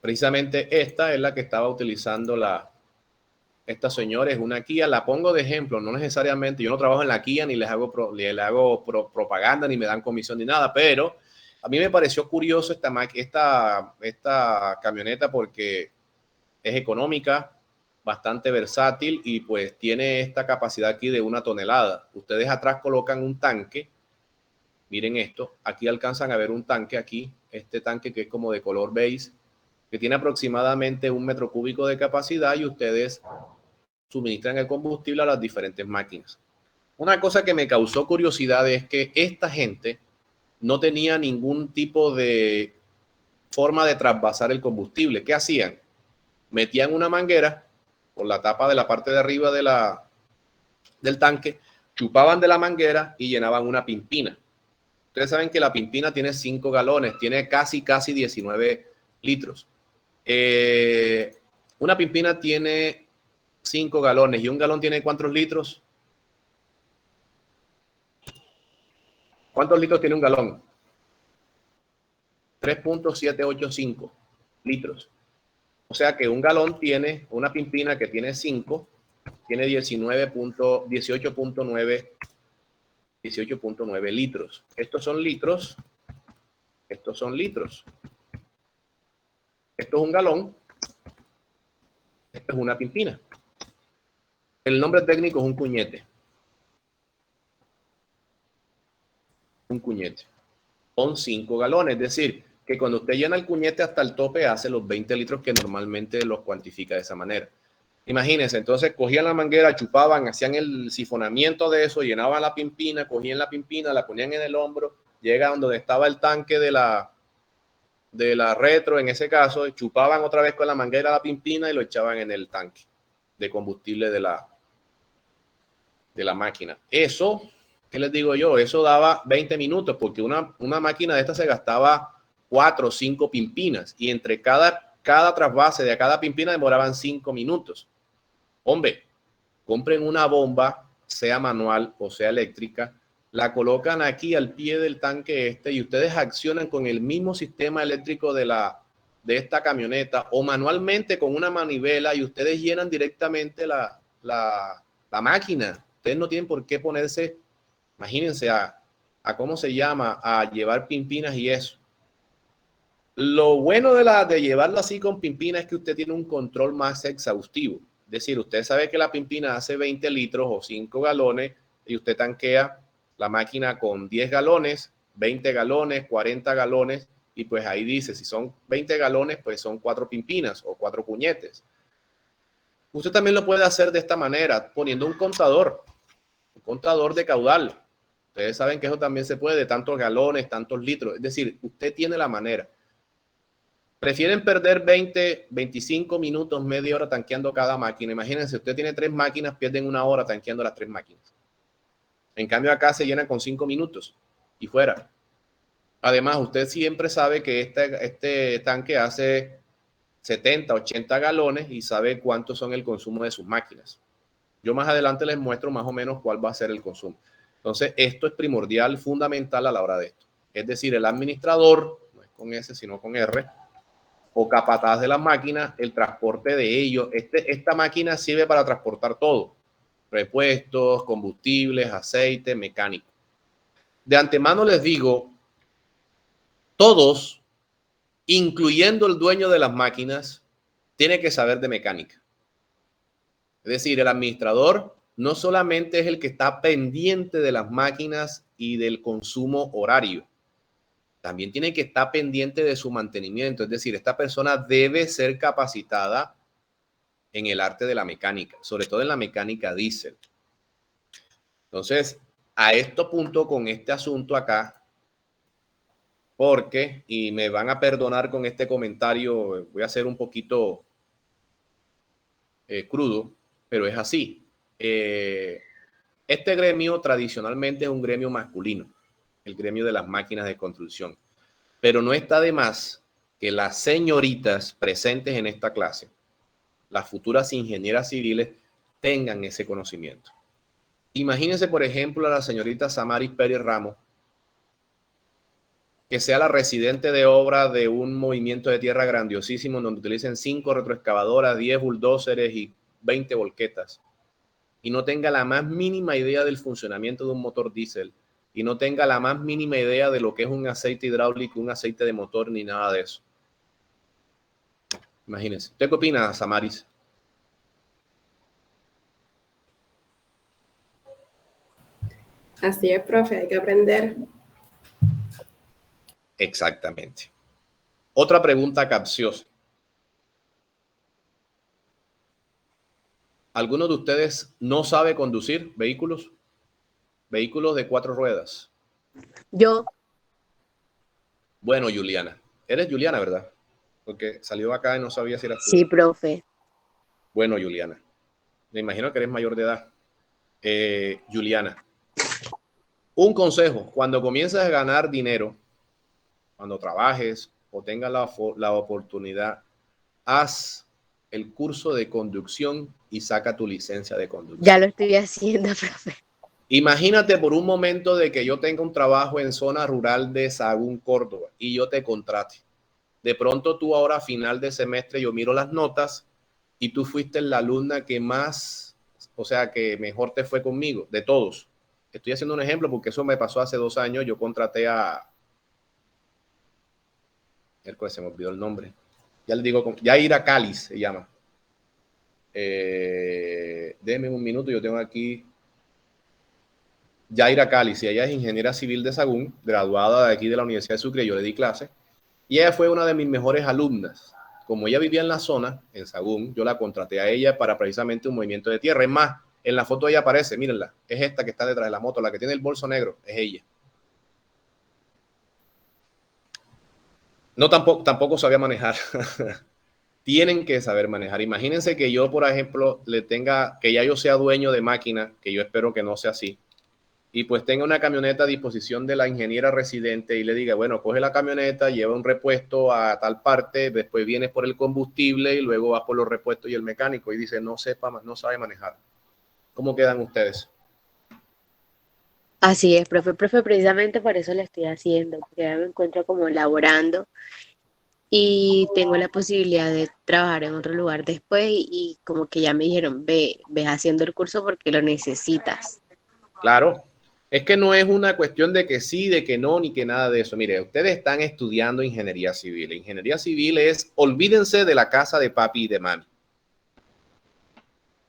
Precisamente esta es la que estaba utilizando esta señora. Es una Kia. La pongo de ejemplo, no necesariamente. Yo no trabajo en la Kia, ni les hago propaganda, ni me dan comisión, ni nada, pero a mí me pareció curioso esta camioneta porque es económica, bastante versátil y pues tiene esta capacidad aquí de 1 tonelada. Ustedes atrás colocan un tanque. Miren esto. Aquí alcanzan a ver un tanque aquí. Este tanque que es como de color beige, que tiene aproximadamente 1 metro cúbico de capacidad y ustedes suministran el combustible a las diferentes máquinas. Una cosa que me causó curiosidad es que esta gente no tenía ningún tipo de forma de trasvasar el combustible. ¿Qué hacían? Metían una manguera por la tapa de la parte de arriba del tanque, chupaban de la manguera y llenaban una pimpina. Ustedes saben que la pimpina tiene 5 galones, tiene casi 19 litros. Una pimpina tiene 5 galones y un galón tiene ¿cuántos litros? ¿Cuántos litros tiene un galón? 3.785 litros. O sea que un galón tiene, una pimpina que tiene 5, tiene 18.9 litros. Estos son litros. Esto es un galón. Esto es una pimpina. El nombre técnico es un cuñete. Son 5 galones, es decir, que cuando usted llena el cuñete hasta el tope hace los 20 litros que normalmente los cuantifica de esa manera. Imagínense, entonces cogían la manguera, chupaban, hacían el sifonamiento de eso, llenaban la pimpina, cogían la pimpina, la ponían en el hombro, llegaban donde estaba el tanque de la retro, en ese caso, chupaban otra vez con la manguera la pimpina y lo echaban en el tanque de combustible de la máquina. Eso, ¿qué les digo yo? Eso daba 20 minutos porque una máquina de esta se gastaba 4 o 5 pimpinas y entre cada trasvase de cada pimpina demoraban 5 minutos. Hombre, compren una bomba, sea manual o sea eléctrica, la colocan aquí al pie del tanque y ustedes accionan con el mismo sistema eléctrico de esta camioneta o manualmente con una manivela y ustedes llenan directamente la máquina. Ustedes no tienen por qué ponerse Imagínense a cómo se llama, a llevar pimpinas y eso. Lo bueno de llevarlo así con pimpina es que usted tiene un control más exhaustivo. Es decir, usted sabe que la pimpina hace 20 litros o 5 galones y usted tanquea la máquina con 10 galones, 20 galones, 40 galones y pues ahí dice, si son 20 galones, pues son 4 pimpinas o 4 puñetes. Usted también lo puede hacer de esta manera, poniendo un contador de caudal. Ustedes saben que eso también se puede de tantos galones, tantos litros. Es decir, usted tiene la manera. Prefieren perder 20, 25 minutos, media hora tanqueando cada máquina. Imagínense, usted tiene 3 máquinas, pierden 1 hora tanqueando las 3 máquinas. En cambio, acá se llena con 5 minutos y fuera. Además, usted siempre sabe que este tanque hace 70, 80 galones y sabe cuántos son el consumo de sus máquinas. Yo más adelante les muestro más o menos cuál va a ser el consumo. Entonces, esto es primordial, fundamental a la hora de esto. Es decir, el administrador, no es con S, sino con R, o capataz de las máquinas, el transporte de ellos. Esta máquina sirve para transportar todo. Repuestos, combustibles, aceite, mecánico. De antemano les digo, todos, incluyendo el dueño de las máquinas, tiene que saber de mecánica. Es decir, el administrador no solamente es el que está pendiente de las máquinas y del consumo horario, también tiene que estar pendiente de su mantenimiento. Es decir, esta persona debe ser capacitada en el arte de la mecánica, sobre todo en la mecánica diésel. Entonces, a esto punto con este asunto acá, porque, y me van a perdonar con este comentario, voy a ser un poquito crudo, pero es así. Este gremio tradicionalmente es un gremio masculino, el gremio de las máquinas de construcción. Pero no está de más que las señoritas presentes en esta clase, las futuras ingenieras civiles, tengan ese conocimiento. Imagínense, por ejemplo, a la señorita Samaris Pérez Ramos, que sea la residente de obra de un movimiento de tierra grandiosísimo donde utilicen 5 retroexcavadoras, 10 bulldozers y 20 volquetas, y no tenga la más mínima idea del funcionamiento de un motor diésel, y no tenga la más mínima idea de lo que es un aceite hidráulico, un aceite de motor, ni nada de eso. Imagínense. ¿Usted qué opina, Samaris? Así es, profe, hay que aprender. Exactamente. Otra pregunta capciosa. ¿Alguno de ustedes no sabe conducir vehículos? Vehículos de 4 ruedas. Yo, Bueno, Juliana. Eres Juliana, ¿verdad? Porque salió acá y no sabía si eras tú. sí, profe. Bueno, Juliana. Me imagino que eres mayor de edad. Juliana. Un consejo. Cuando comiences a ganar dinero, cuando trabajes o tengas la oportunidad, haz el curso de conducción y saca tu licencia de conducción. Ya lo estoy haciendo, profe. Imagínate por un momento de que yo tenga un trabajo en zona rural de Sahagún, Córdoba, y yo te contrate. De pronto tú ahora a final de semestre yo miro las notas y tú fuiste la alumna que más, o sea, que mejor te fue conmigo, de todos. Estoy haciendo un ejemplo porque eso me pasó hace 2 años. Yo contraté a... se me olvidó el nombre. Ya le digo, Yaira Cáliz se llama. Déjeme un minuto, yo tengo aquí... Yaira Cáliz, y ella es ingeniera civil de Sahagún, graduada de aquí de la Universidad de Sucre, yo le di clase, y ella fue una de mis mejores alumnas. Como ella vivía en la zona, en Sahagún, yo la contraté a ella para precisamente un movimiento de tierra. Es más, en la foto ella aparece, mírenla, es esta que está detrás de la moto, la que tiene el bolso negro, es ella. No, tampoco sabía manejar. Tienen que saber manejar. Imagínense que yo, por ejemplo, que ya yo sea dueño de máquina, que yo espero que no sea así, y pues tenga una camioneta a disposición de la ingeniera residente y le diga, bueno, coge la camioneta, lleva un repuesto a tal parte, después vienes por el combustible y luego vas por los repuestos y el mecánico, y dice, no sabe manejar. ¿Cómo quedan ustedes? Así es, profe. Profe, precisamente por eso lo estoy haciendo, porque ya me encuentro como laborando y tengo la posibilidad de trabajar en otro lugar después y como que ya me dijeron, ve haciendo el curso porque lo necesitas. Claro. Es que no es una cuestión de que sí, de que no, ni que nada de eso. Mire, ustedes están estudiando ingeniería civil. Ingeniería civil es, olvídense de la casa de papi y de mami.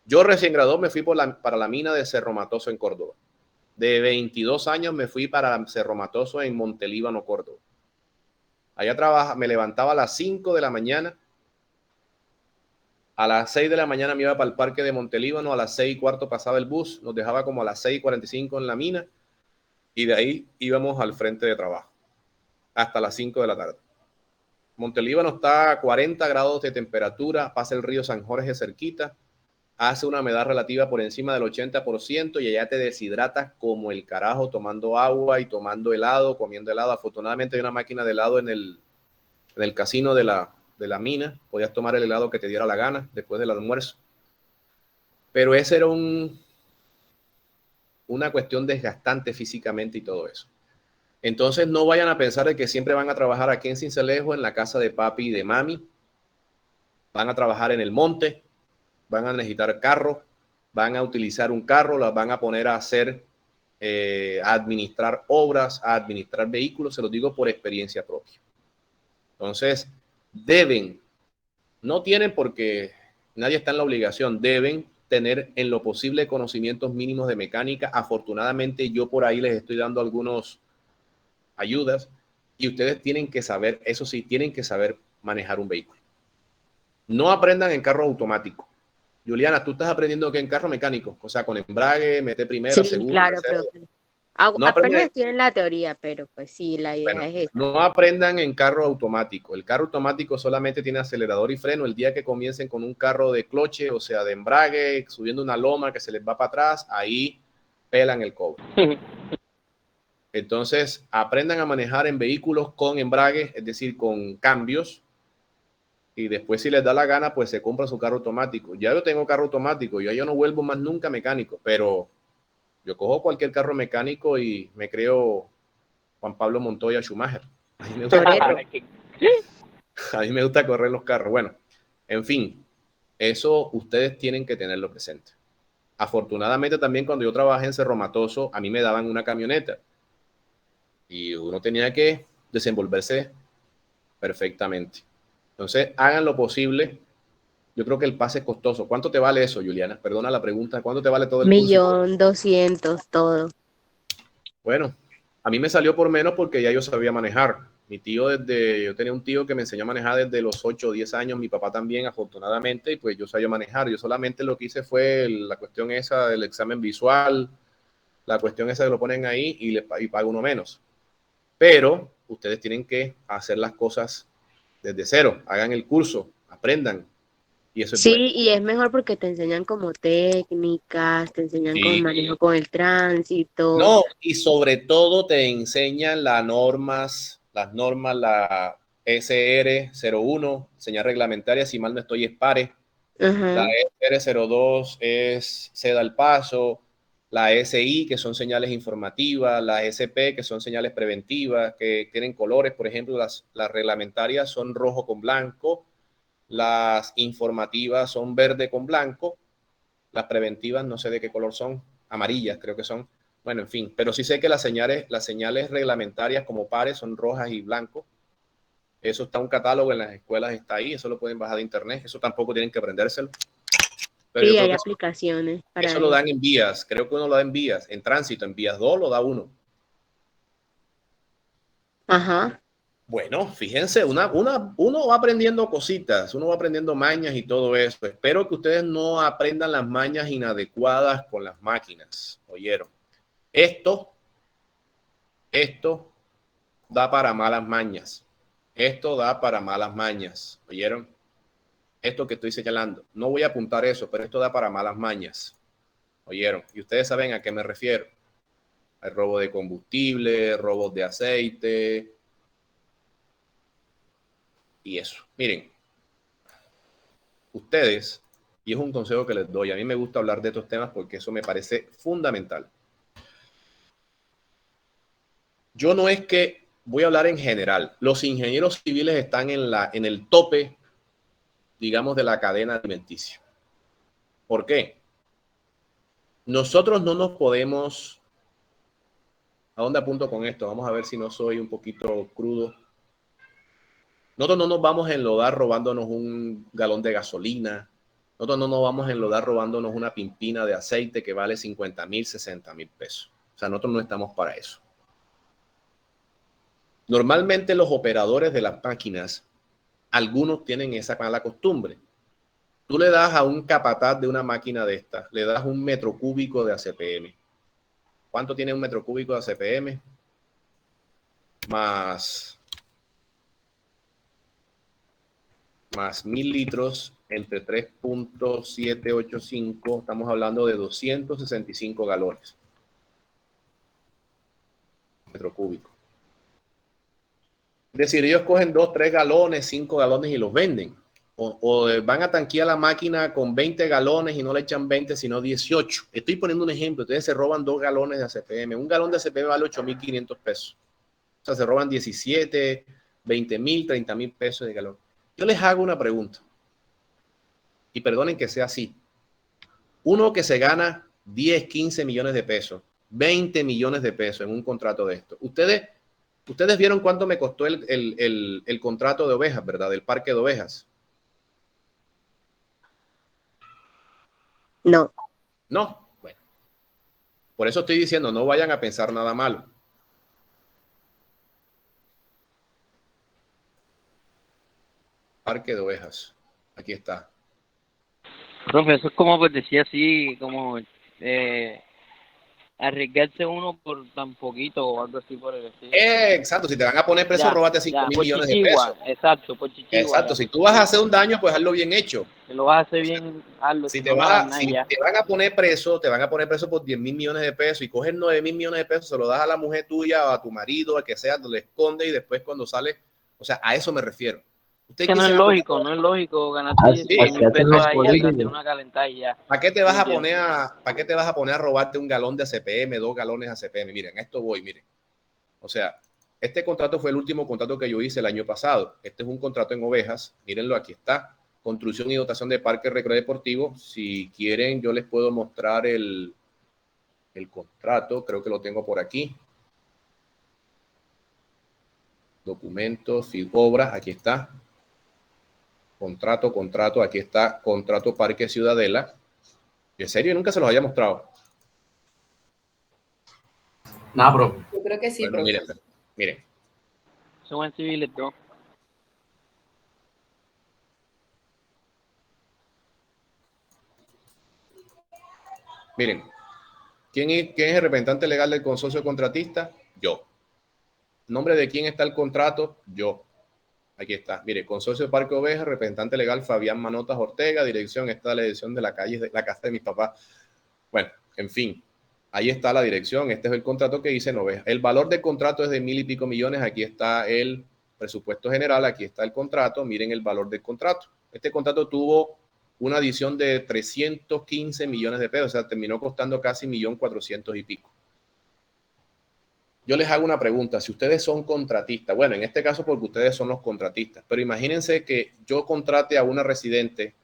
Yo recién graduado me fui para la mina de Cerro Matoso en Córdoba. De 22 años me fui para Cerro Matoso en Montelíbano, Córdoba. Allá me levantaba a las 5 de la mañana. A las 6 de la mañana me iba para el parque de Montelíbano, a las 6:15 pasaba el bus, nos dejaba como a las 6:45 en la mina y de ahí íbamos al frente de trabajo hasta las 5 de la tarde. Montelíbano está a 40 grados de temperatura, pasa el río San Jorge cerquita, hace una humedad relativa por encima del 80% y allá te deshidratas como el carajo tomando agua y tomando helado, comiendo helado. Afortunadamente hay una máquina de helado en el casino de la mina, podías tomar el helado que te diera la gana después del almuerzo. Pero ese era una cuestión desgastante físicamente y todo eso. Entonces no vayan a pensar de que siempre van a trabajar aquí en Sincelejo, en la casa de papi y de mami. Van a trabajar en el monte, van a necesitar carro, van a utilizar un carro, las van a poner a hacer, a administrar obras, a administrar vehículos, se los digo por experiencia propia. Entonces, no tienen porque nadie está en la obligación, deben tener en lo posible conocimientos mínimos de mecánica. Afortunadamente yo por ahí les estoy dando algunas ayudas y ustedes tienen que saber, eso sí, tienen que saber manejar un vehículo. No aprendan en carro automático. Juliana, tú estás aprendiendo que en carro mecánico, o sea, con embrague, mete primera, Sí, segunda, claro, tercera. profe. No Apenas aprendan, estoy en la teoría, pero pues sí, la idea bueno, es esa. no aprendan en carro automático. El carro automático solamente tiene acelerador y freno. El día que comiencen con un carro de cloche, o sea, de embrague, subiendo una loma que se les va para atrás, ahí pelan el cobre. Entonces, aprendan a manejar en vehículos con embrague, es decir, con cambios. Y después, si les da la gana, pues se compra su carro automático. Ya yo tengo carro automático, yo no vuelvo más nunca mecánico, pero yo cojo cualquier carro mecánico y me creo Juan Pablo Montoya Schumacher. A mí me gusta Torero. A mí me gusta correr los carros. Bueno, en fin, eso ustedes tienen que tenerlo presente. Afortunadamente también cuando yo trabajé en Cerro Matoso, a mí me daban una camioneta y uno tenía que desenvolverse perfectamente. Entonces, hagan lo posible. Yo creo que el pase es costoso. ¿Cuánto te vale eso, Juliana? Perdona la pregunta. ¿Cuánto te vale todo el curso? 1.200.000 todo. Bueno, a mí me salió por menos porque ya yo sabía manejar. Yo tenía un tío que me enseñó a manejar desde los 8 o 10 años, mi papá también, afortunadamente, y pues yo sabía manejar. Yo solamente lo que hice fue la cuestión esa del examen visual, la cuestión esa que lo ponen ahí y paga uno menos. Pero ustedes tienen que hacer las cosas desde cero, hagan el curso, aprendan, y eso es Sí, bueno. y es mejor porque te enseñan como técnicas, te enseñan como Sí. manejo con el tránsito. No, y sobre todo te enseñan las normas, la SR01, señal reglamentaria, si mal no estoy, es PARE. La Ajá. SR02 es ceda al paso, la SI, que son señales informativas, la SP, que son señales preventivas, que tienen colores, por ejemplo, las reglamentarias son rojo con blanco, las informativas son verde con blanco, las preventivas no sé de qué color son, amarillas creo que son. Bueno, en fin, pero sí sé que las señales reglamentarias como pares son rojas y blancos. Eso está un catálogo en las escuelas, está ahí, eso lo pueden bajar de internet, eso tampoco tienen que aprendérselo. Pero yo Sí, creo hay que aplicaciones para eso lo eso. dan en vías, creo que uno lo da en vías, en tránsito, en vías 2 lo da uno. Ajá. Bueno, fíjense, uno va aprendiendo cositas, uno va aprendiendo mañas y todo eso. Espero que ustedes no aprendan las mañas inadecuadas con las máquinas, ¿oyeron? Esto da para malas mañas. Esto da para malas mañas, ¿oyeron? Esto que estoy señalando. No voy a apuntar eso, pero esto da para malas mañas, ¿oyeron? Y ustedes saben a qué me refiero. Hay robo de combustible, robos de aceite y eso. Miren, ustedes, y es un consejo que les doy, a mí me gusta hablar de estos temas porque eso me parece fundamental. Yo no es que voy a hablar en general. Los ingenieros civiles están en el tope, digamos, de la cadena alimenticia. ¿Por qué? Nosotros no nos podemos ¿A dónde apunto con esto? Vamos a ver si no soy un poquito crudo. Nosotros no nos vamos a enlodar robándonos un galón de gasolina. Nosotros no nos vamos a enlodar robándonos una pimpina de aceite que vale 50,000, 60,000 pesos. O sea, nosotros no estamos para eso. Normalmente los operadores de las máquinas, algunos tienen esa mala costumbre. Tú le das a un capataz de una máquina de estas, le das un metro cúbico de ACPM. ¿Cuánto tiene un metro cúbico de ACPM? Más 1,000 litros entre 3.785, estamos hablando de 265 galones. Metro cúbico. Es decir, ellos cogen 2, 3 galones, 5 galones y los venden. O van a tanquear la máquina con 20 galones y no le echan 20, sino 18. Estoy poniendo un ejemplo. Ustedes se roban 2 galones de ACPM. Un galón de ACPM vale 8,500 pesos. O sea, se roban 17, 20,000, 30,000 pesos de galón. Yo les hago una pregunta. Y perdonen que sea así. Uno que se gana 10, 15 millones de pesos, 20 millones de pesos en un contrato de esto. Ustedes vieron cuánto me costó el contrato de ovejas, ¿verdad? Del parque de ovejas. No. No, bueno. Por eso estoy diciendo, no vayan a pensar nada malo. Parque de ovejas. Aquí está. Profe, eso es como, pues decía así, como arriesgarse uno por tan poquito o algo así por el estilo. Exacto, si te van a poner preso, róbate 5,000 por millones chichigua, de pesos. Exacto, por chichigua. Exacto, si tú vas a hacer un daño, pues hazlo bien hecho. Si lo vas a hacer bien, hazlo. Si Si te no, no hagas nada si ya. te van a poner preso, por 10,000 millones de pesos y coges 9,000 millones de pesos, se lo das a la mujer tuya o a tu marido, a que sea, lo esconde y después cuando sale, o sea, a eso me refiero. Usted Que no es lógico, no es lógico ganarte Así 10,000 pesos los ahí políticos. de una calentada y ya. ¿Para qué te vas a poner a robarte un galón de ACPM, 2 galones de ACPM? Miren, a esto voy, miren. O sea, este contrato fue el último contrato que yo hice el año pasado. Este es un contrato en ovejas. Mírenlo, aquí está. Construcción y dotación de parque recreativo. Si quieren, yo les puedo mostrar el contrato. Creo que lo tengo por aquí. Documentos, obras, aquí está. Contrato, aquí está. Contrato Parque Ciudadela. En serio, nunca se los había mostrado. Nada, profe. Yo creo que sí, Bueno, profe. miren. Son en civiles dos. Miren, ¿quién es el representante legal del consorcio contratista? Yo. ¿Nombre de quién está el contrato? Yo. Aquí está. Mire, Consorcio de Parque Ovejas, representante legal Fabián Manotas Ortega, dirección, está la dirección de la calle, de la casa de mis papás. Bueno, en fin, ahí está la dirección. Este es el contrato que hice en Ovejas. El valor del contrato es de 1,000 y pico millones. Aquí está el presupuesto general, aquí está el contrato. Miren el valor del contrato. Este contrato tuvo una adición de 315 millones de pesos, o sea, terminó costando casi 1,400,000 y pico. Yo les hago una pregunta, si ustedes son contratistas, bueno, en este caso porque ustedes son los contratistas, pero imagínense que yo contrate a una residente,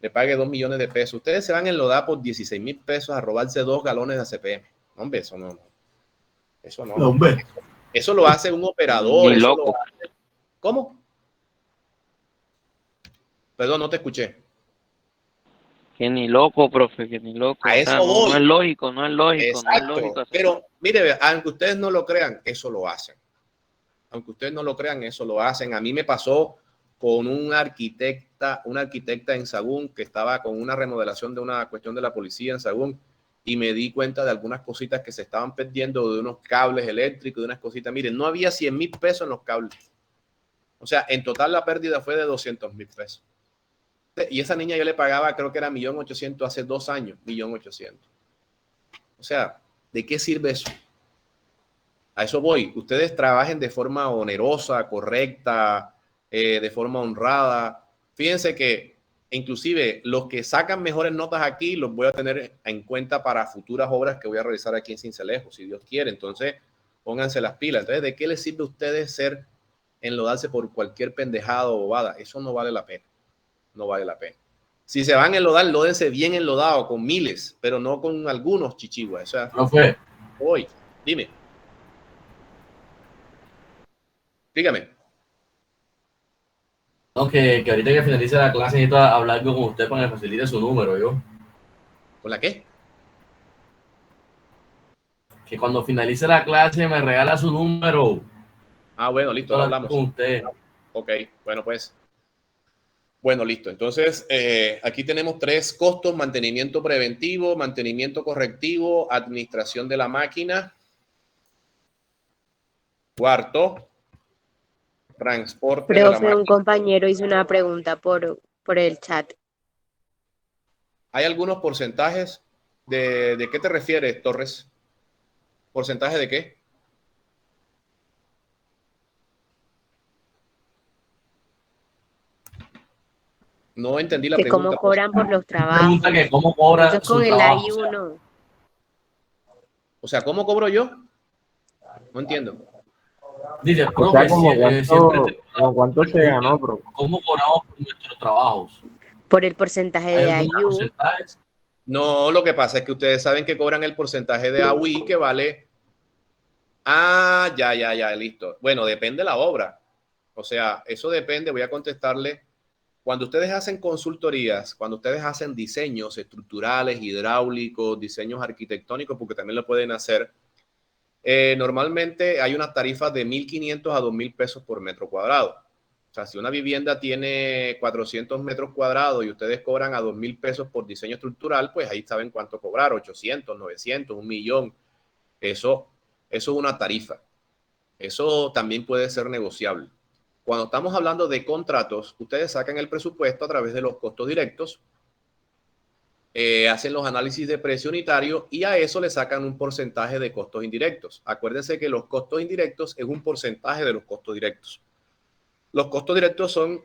le pague 2 millones de pesos, ustedes se van a enlodar por 16,000 pesos a robarse 2 galones de ACPM. Hombre, eso no. Eso no. Hombre. Eso lo hace un operador. Ni loco. ¿Cómo? Perdón, no te escuché. Que ni loco, profe, que ni loco. A eso no, voy. no es lógico, no es lógico, Exacto. no es lógico. Pero mire, aunque ustedes no lo crean, eso lo hacen. Aunque ustedes no lo crean, eso lo hacen. A mí me pasó con una arquitecta en Sagún que estaba con una remodelación de una cuestión de la policía en Sagún y me di cuenta de algunas cositas que se estaban perdiendo, de unos cables eléctricos, de unas cositas. Miren, no había 100,000 pesos en los cables. O sea, en total la pérdida fue de 200,000 pesos. Y esa niña yo le pagaba, creo que era 1,800,000 hace 2 años, 1,800,000. O sea, ¿de qué sirve eso? A eso voy. Ustedes trabajen de forma onerosa, correcta, de forma honrada. Fíjense que inclusive los que sacan mejores notas aquí los voy a tener en cuenta para futuras obras que voy a realizar aquí en Sincelejo, si Dios quiere. Entonces, pónganse las pilas. Entonces, ¿de qué les sirve a ustedes enlodarse por cualquier pendejada o bobada? Eso no vale la pena. No vale la pena. Si se van a enlodar, enlódense bien enlodado, con miles, pero no con algunos chichiguas. O sea, Profe, hoy. Dime. Dígame. No, que ahorita que finalice la clase necesito hablar con usted para que me facilite su número, yo. ¿Con la qué? Que cuando finalice la clase me regala su número. Ah, bueno, listo, Para ahora hablar hablamos. con usted. Ok, bueno, pues. Bueno, listo. Entonces, aquí tenemos 3 costos: mantenimiento preventivo, mantenimiento correctivo, administración de la máquina. Cuarto, transporte de la Profe, un máquina. compañero hizo una pregunta por el chat. ¿Hay algunos porcentajes? ¿De qué te refieres, Torres? ¿Porcentaje de qué? No entendí la Que cómo pregunta. cobran por los Pregunta que trabajos. cómo Eso cobra es su con el trabajo. O sea, AI1. O sea, ¿cómo cobro yo? No entiendo. dice, O sea, profe, como siempre cuánto, te como cuánto se pregunta, ganó, bro. ¿cómo cobramos por nuestros trabajos? Por el porcentaje ¿Hay de algunos IU. porcentajes? No, lo que pasa es que ustedes saben que cobran el porcentaje de AUI que vale. Ah, ya, listo. Bueno, depende de la obra. O sea, eso depende. Voy a contestarle. Cuando ustedes hacen consultorías, cuando ustedes hacen diseños estructurales, hidráulicos, diseños arquitectónicos, porque también lo pueden hacer, normalmente hay unas tarifas de 1.500 a 2.000 pesos por metro cuadrado. O sea, si una vivienda tiene 400 metros cuadrados y ustedes cobran a 2.000 pesos por diseño estructural, pues ahí saben cuánto cobrar: 800, 900, 1.000.000. Eso es una tarifa. Eso también puede ser negociable. Cuando estamos hablando de contratos, ustedes sacan el presupuesto a través de los costos directos, hacen los análisis de precio unitario y a eso le sacan un porcentaje de costos indirectos. Acuérdense que los costos indirectos es un porcentaje de los costos directos. Los costos directos son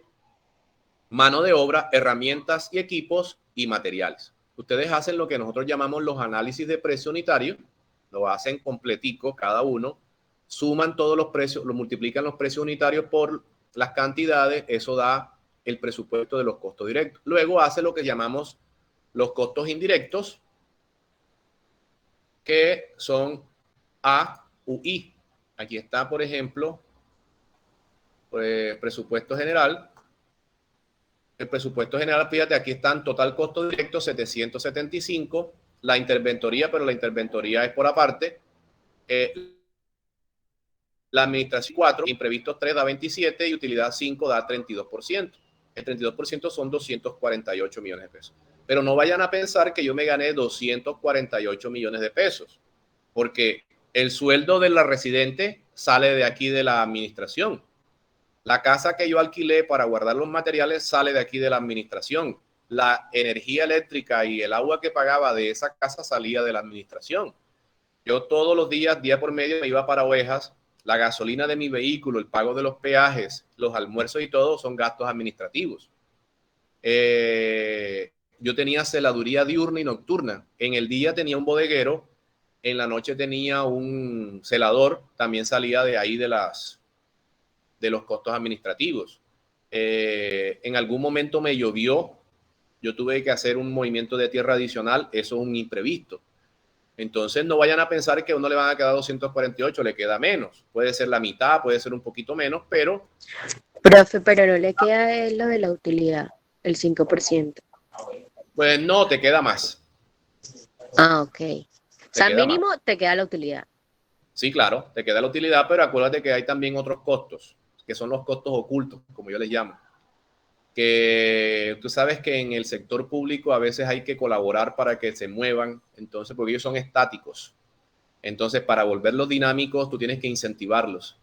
mano de obra, herramientas y equipos y materiales. Ustedes hacen lo que nosotros llamamos los análisis de precio unitario, lo hacen completico cada uno, suman todos los precios, lo multiplican los precios unitarios por las cantidades, eso da el presupuesto de los costos directos. Luego hace lo que llamamos los costos indirectos, que son A u I. Aquí está, por ejemplo, presupuesto general. El presupuesto general, fíjate, aquí están total costo directo 775, la interventoría, pero la interventoría es por aparte. La administración 4, imprevistos 3 da 27 y utilidad 5 da 32%. El 32% son 248 millones de pesos. Pero no vayan a pensar que yo me gané 248 millones de pesos, porque el sueldo de la residente sale de aquí de la administración. La casa que yo alquilé para guardar los materiales sale de aquí de la administración. La energía eléctrica y el agua que pagaba de esa casa salía de la administración. Yo todos los días, día por medio, me iba para Ovejas. La gasolina de mi vehículo, el pago de los peajes, los almuerzos y todo son gastos administrativos. Yo tenía celaduría diurna y nocturna. En el día tenía un bodeguero, en la noche tenía un celador, también salía de ahí de los costos administrativos. En algún momento me llovió, yo tuve que hacer un movimiento de tierra adicional, eso es un imprevisto. Entonces no vayan a pensar que a uno le van a quedar 248, le queda menos. Puede ser la mitad, puede ser un poquito menos, pero... Profe, pero no le queda lo de la utilidad, el 5%. Pues no, te queda más. Ah, ok. O sea, queda mínimo te queda la utilidad. Sí, claro, te queda la utilidad, pero acuérdate que hay también otros costos, que son los costos ocultos, como yo les llamo. Que tú sabes que en el sector público a veces hay que colaborar para que se muevan, entonces, porque ellos son estáticos. Entonces, para volverlos dinámicos, tú tienes que incentivarlos.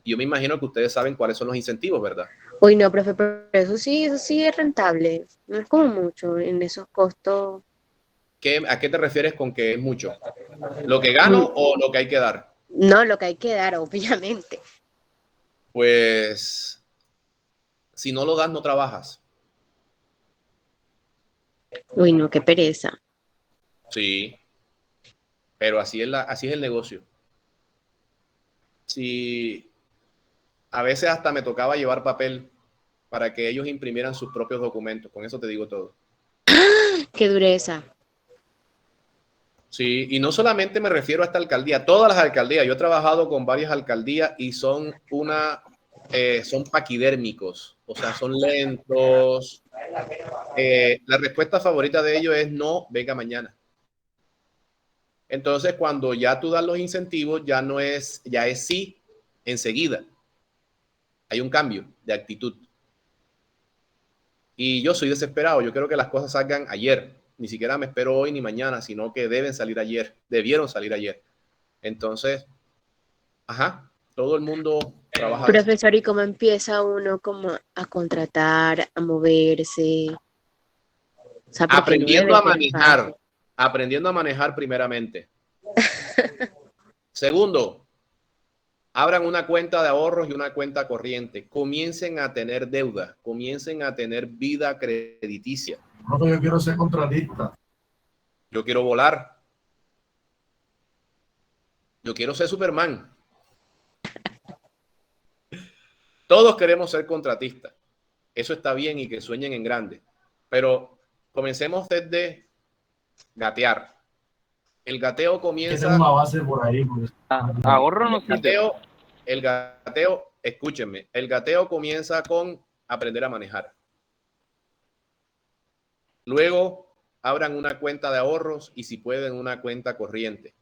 Y yo me imagino que ustedes saben cuáles son los incentivos, ¿verdad? Uy, no, profe, pero eso sí es rentable. No es como mucho en esos costos. ¿A qué te refieres con que es mucho? ¿Lo que gano o lo que hay que dar? No, lo que hay que dar, obviamente. Pues, si no lo das, no trabajas. Uy, no, qué pereza. Sí, pero así es el negocio. Si a veces hasta me tocaba llevar papel para que ellos imprimieran sus propios documentos. Con eso te digo todo. Qué dureza. Sí, y no solamente me refiero a esta alcaldía, todas las alcaldías. Yo he trabajado con varias alcaldías y son son paquidérmicos, o sea, son lentos. La respuesta favorita de ellos es no, venga mañana. Entonces, cuando ya tú das los incentivos, ya es sí enseguida. Hay un cambio de actitud. Y yo soy desesperado. Yo quiero que las cosas salgan ayer. Ni siquiera me espero hoy ni mañana, sino que deben salir ayer. Debieron salir ayer. Entonces, todo el mundo trabaja. Profesor, ¿y cómo empieza uno como a contratar, a moverse? O sea, porque no Aprendiendo debe a ser manejar. fácil. Aprendiendo a manejar primeramente. Segundo, abran una cuenta de ahorros y una cuenta corriente. Comiencen a tener deuda. Comiencen a tener vida crediticia. No, yo quiero ser contratista. Yo quiero volar. Yo quiero ser Superman. Todos queremos ser contratistas. Eso está bien y que sueñen en grande. Pero comencemos desde gatear. El gateo comienza. Tengo una base por ahí. Porque... Ahorro no sirve. El gateo, escúchenme, el gateo comienza con aprender a manejar. Luego, abran una cuenta de ahorros y si pueden una cuenta corriente.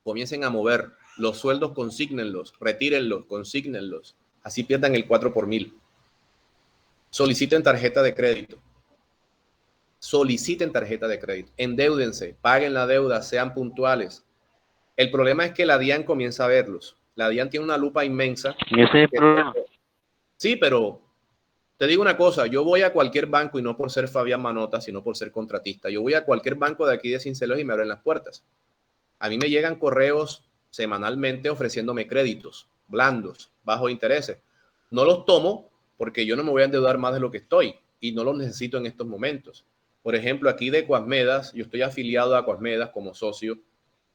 Comiencen a mover. Los sueldos consígnenlos, retírenlos, consígnenlos. Así pierdan el 4 por 1000. Soliciten tarjeta de crédito. Soliciten tarjeta de crédito. Endeúdense, paguen la deuda, sean puntuales. El problema es que la DIAN comienza a verlos. La DIAN tiene una lupa inmensa. Ese es el problema. Sí, pero te digo una cosa, yo voy a cualquier banco y no por ser Fabián Manota, sino por ser contratista. Yo voy a cualquier banco de aquí de Cincelejo y me abren las puertas. A mí me llegan correos semanalmente ofreciéndome créditos blandos, bajo intereses. No los tomo porque yo no me voy a endeudar más de lo que estoy y no los necesito en estos momentos. Por ejemplo, aquí de Coasmedas, yo estoy afiliado a Coasmedas como socio.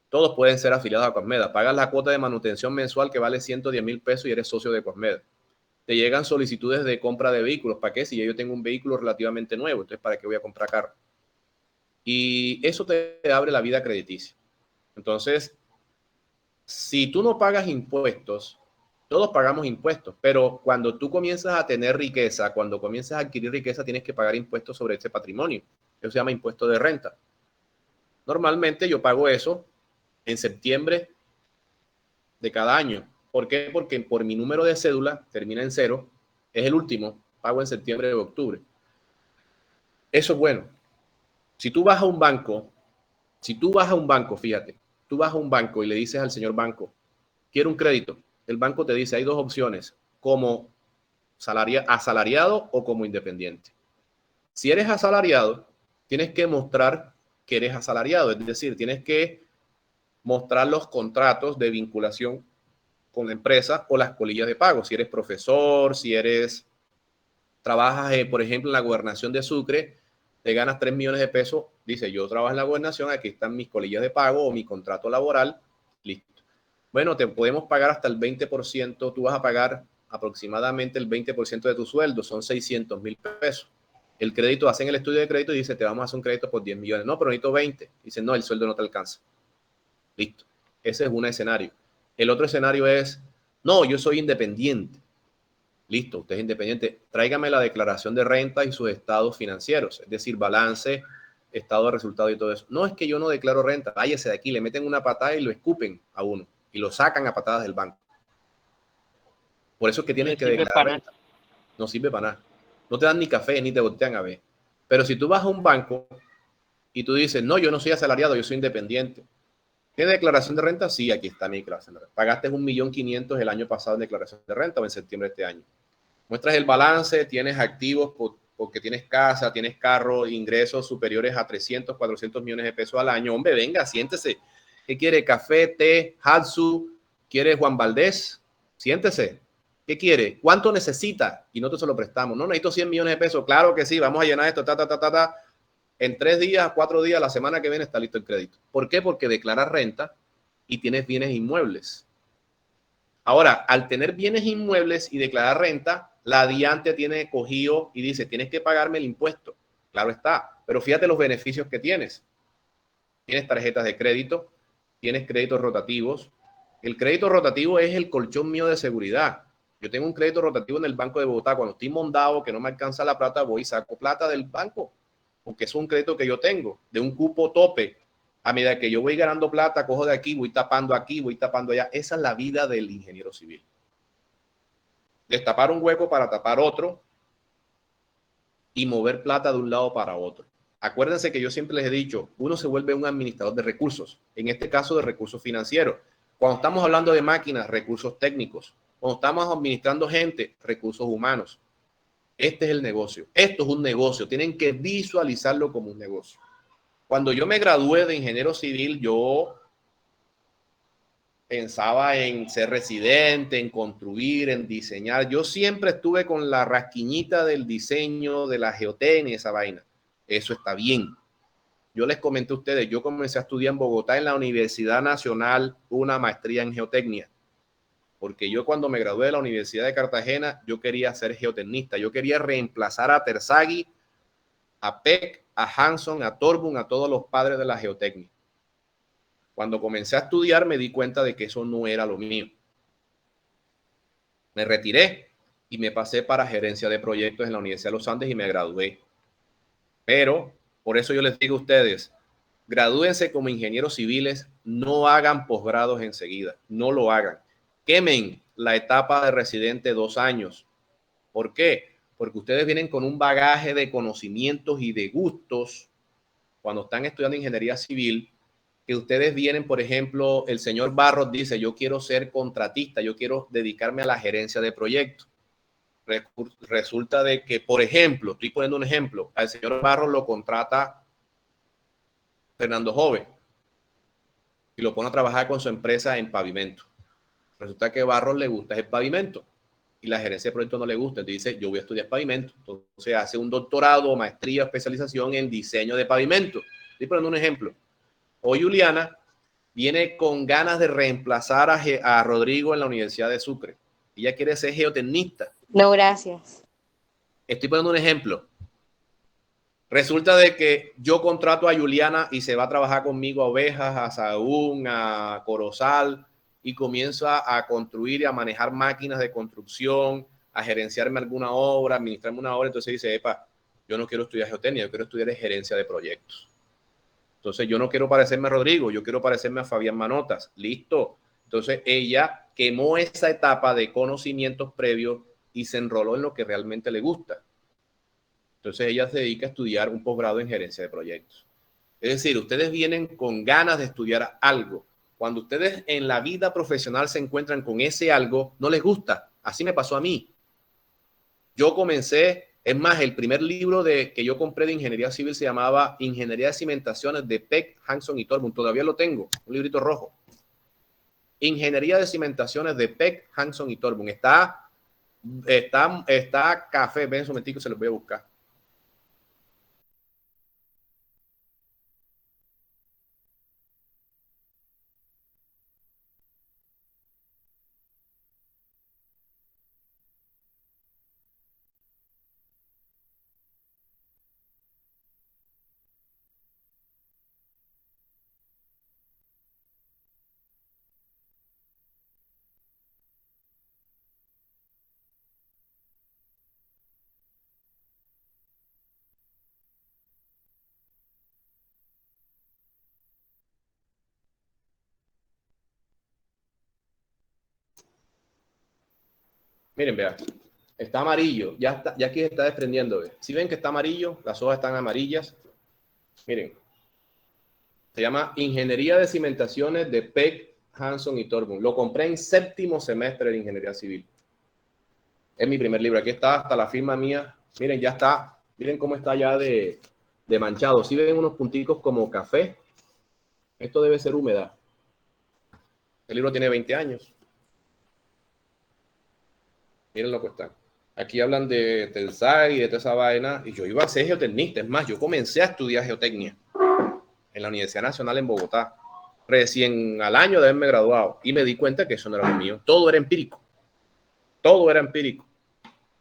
Todos pueden ser afiliados a Coasmedas. Pagas la cuota de manutención mensual que vale 110,000 pesos y eres socio de Coasmedas. Te llegan solicitudes de compra de vehículos. ¿Para qué? Si yo tengo un vehículo relativamente nuevo, entonces ¿para qué voy a comprar carro? Y eso te abre la vida crediticia. Entonces, si tú no pagas impuestos, todos pagamos impuestos, pero cuando tú comienzas a tener riqueza, cuando comienzas a adquirir riqueza, tienes que pagar impuestos sobre ese patrimonio. Eso se llama impuesto de renta. Normalmente yo pago eso en septiembre de cada año. ¿Por qué? Porque por mi número de cédula, termina en 0, es el último, pago en septiembre o octubre. Eso es bueno. Si tú vas a un banco, fíjate, tú vas a un banco y le dices al señor banco, quiero un crédito. El banco te dice, hay dos opciones, como asalariado o como independiente. Si eres asalariado, tienes que mostrar que eres asalariado, es decir, tienes que mostrar los contratos de vinculación con la empresa o las colillas de pago. Si eres profesor, si trabajas, por ejemplo, en la gobernación de Sucre, te ganas 3 millones de pesos, dice, yo trabajo en la gobernación, aquí están mis colillas de pago o mi contrato laboral, listo. Bueno, te podemos pagar hasta el 20%, tú vas a pagar aproximadamente el 20% de tu sueldo, son 600,000 pesos. El crédito, hacen el estudio de crédito y dice, te vamos a hacer un crédito por 10 millones. No, pero necesito 20. Dicen, no, el sueldo no te alcanza. Listo. Ese es un escenario. El otro escenario es, no, yo soy independiente. Listo, usted es independiente. Tráigame la declaración de renta y sus estados financieros, es decir, balance, estado de resultado y todo eso. No, es que yo no declaro renta. Váyase de aquí, le meten una patada y lo escupen a uno y lo sacan a patadas del banco. Por eso es que tienen que declarar renta. No sirve para nada. No te dan ni café ni te voltean a ver. Pero si tú vas a un banco y tú dices, no, yo no soy asalariado, yo soy independiente. ¿Tienes declaración de renta? Sí, aquí está mi declaración de renta. Pagaste 1.500.000 el año pasado en declaración de renta o en septiembre de este año. Muestras el balance, tienes activos porque tienes casa, tienes carro, ingresos superiores a 300, 400 millones de pesos al año. Hombre, venga, siéntese. ¿Qué quiere? ¿Café, té, Hatsu? ¿Quiere Juan Valdés? Siéntese. ¿Qué quiere? ¿Cuánto necesita? Y nosotros se lo prestamos. No, necesito 100 millones de pesos. Claro que sí, vamos a llenar esto, En 3 días, 4 días, la semana que viene está listo el crédito. ¿Por qué? Porque declaras renta y tienes bienes inmuebles. Ahora, al tener bienes inmuebles y declarar renta, la DIAN te tiene cogido y dice, tienes que pagarme el impuesto. Claro está, pero fíjate los beneficios que tienes. tienes tarjetas de crédito, tienes créditos rotativos. El crédito rotativo es el colchón mío de seguridad. Yo tengo un crédito rotativo en el Banco de Bogotá. Cuando estoy mondado, que no me alcanza la plata, voy y saco plata del banco, porque es un crédito que yo tengo, de un cupo tope. A medida que yo voy ganando plata, cojo de aquí, voy tapando allá. Esa es la vida del ingeniero civil. Destapar un hueco para tapar otro y mover plata de un lado para otro. Acuérdense que yo siempre les he dicho, uno se vuelve un administrador de recursos, en este caso de recursos financieros. Cuando estamos hablando de máquinas, recursos técnicos. Cuando estamos administrando gente, recursos humanos. Este es el negocio. Esto es un negocio. Tienen que visualizarlo como un negocio. Cuando yo me gradué de ingeniero civil, yo pensaba en ser residente, en construir, en diseñar. Yo siempre estuve con la rasquiñita del diseño, de la geotecnia, esa vaina. Eso está bien. Yo les comenté a ustedes, yo comencé a estudiar en Bogotá, en la Universidad Nacional, una maestría en geotecnia. Porque yo cuando me gradué de la Universidad de Cartagena, yo quería ser geotecnista. Yo quería reemplazar a Terzaghi, a Peck, a Hanson, a Torbun, a todos los padres de la geotecnia. Cuando comencé a estudiar me di cuenta de que eso no era lo mío. Me retiré y me pasé para gerencia de proyectos en la Universidad de los Andes y me gradué. Pero por eso yo les digo a ustedes, gradúense como ingenieros civiles, no hagan posgrados enseguida, no lo hagan. Quemen la etapa de residente 2 años. ¿Por qué? Porque ustedes vienen con un bagaje de conocimientos y de gustos cuando están estudiando ingeniería civil, que ustedes vienen, por ejemplo, el señor Barros dice, yo quiero ser contratista, yo quiero dedicarme a la gerencia de proyectos. Resulta de que, por ejemplo, estoy poniendo un ejemplo, al señor Barros lo contrata Fernando Jove y lo pone a trabajar con su empresa en pavimento. Resulta que Barros le gusta el pavimento y la gerencia de proyectos no le gusta. Entonces dice, yo voy a estudiar pavimento. Entonces hace un doctorado, maestría, especialización en diseño de pavimento. Estoy poniendo un ejemplo. O Juliana viene con ganas de reemplazar a Rodrigo en la Universidad de Sucre. Ella quiere ser geotecnista. No, gracias. Estoy poniendo un ejemplo. Resulta de que yo contrato a Juliana y se va a trabajar conmigo a Ovejas, a Sahagún, a Corozal y comienza a construir y a manejar máquinas de construcción, a gerenciarme alguna obra, administrarme una obra. Entonces dice, epa, yo no quiero estudiar geotecnia, yo quiero estudiar gerencia de proyectos. Entonces yo no quiero parecerme a Rodrigo, yo quiero parecerme a Fabián Manotas. Listo. Entonces ella quemó esa etapa de conocimientos previos y se enroló en lo que realmente le gusta. Entonces ella se dedica a estudiar un posgrado en gerencia de proyectos. Es decir, ustedes vienen con ganas de estudiar algo. Cuando ustedes en la vida profesional se encuentran con ese algo, no les gusta. Así me pasó a mí. Yo comencé, es más, el primer libro que yo compré de ingeniería civil se llamaba Ingeniería de Cimentaciones de Peck, Hanson y Torbun. Todavía lo tengo, un librito rojo. Ingeniería de Cimentaciones de Peck, Hanson y Torbun. Está café. Ven un momentico, se los voy a buscar. Miren, vean, está amarillo, ya aquí se está desprendiendo. ¿Ve? Si ven que está amarillo, las hojas están amarillas. Miren, se llama Ingeniería de Cimentaciones de Peck, Hanson y Torbun. Lo compré en 7º semestre de Ingeniería Civil. Es mi primer libro. Aquí está hasta la firma mía. Miren, ya está. Miren cómo está ya de manchado. Si ven unos punticos como café, esto debe ser humedad. El libro tiene 20 años. Miren lo que está. Aquí hablan de Terzaghi y de toda esa vaina. Y yo iba a ser geotecnista. Es más, yo comencé a estudiar geotecnia en la Universidad Nacional en Bogotá. Recién al año de haberme graduado. Y me di cuenta que eso no era lo mío. Todo era empírico. Todo era empírico.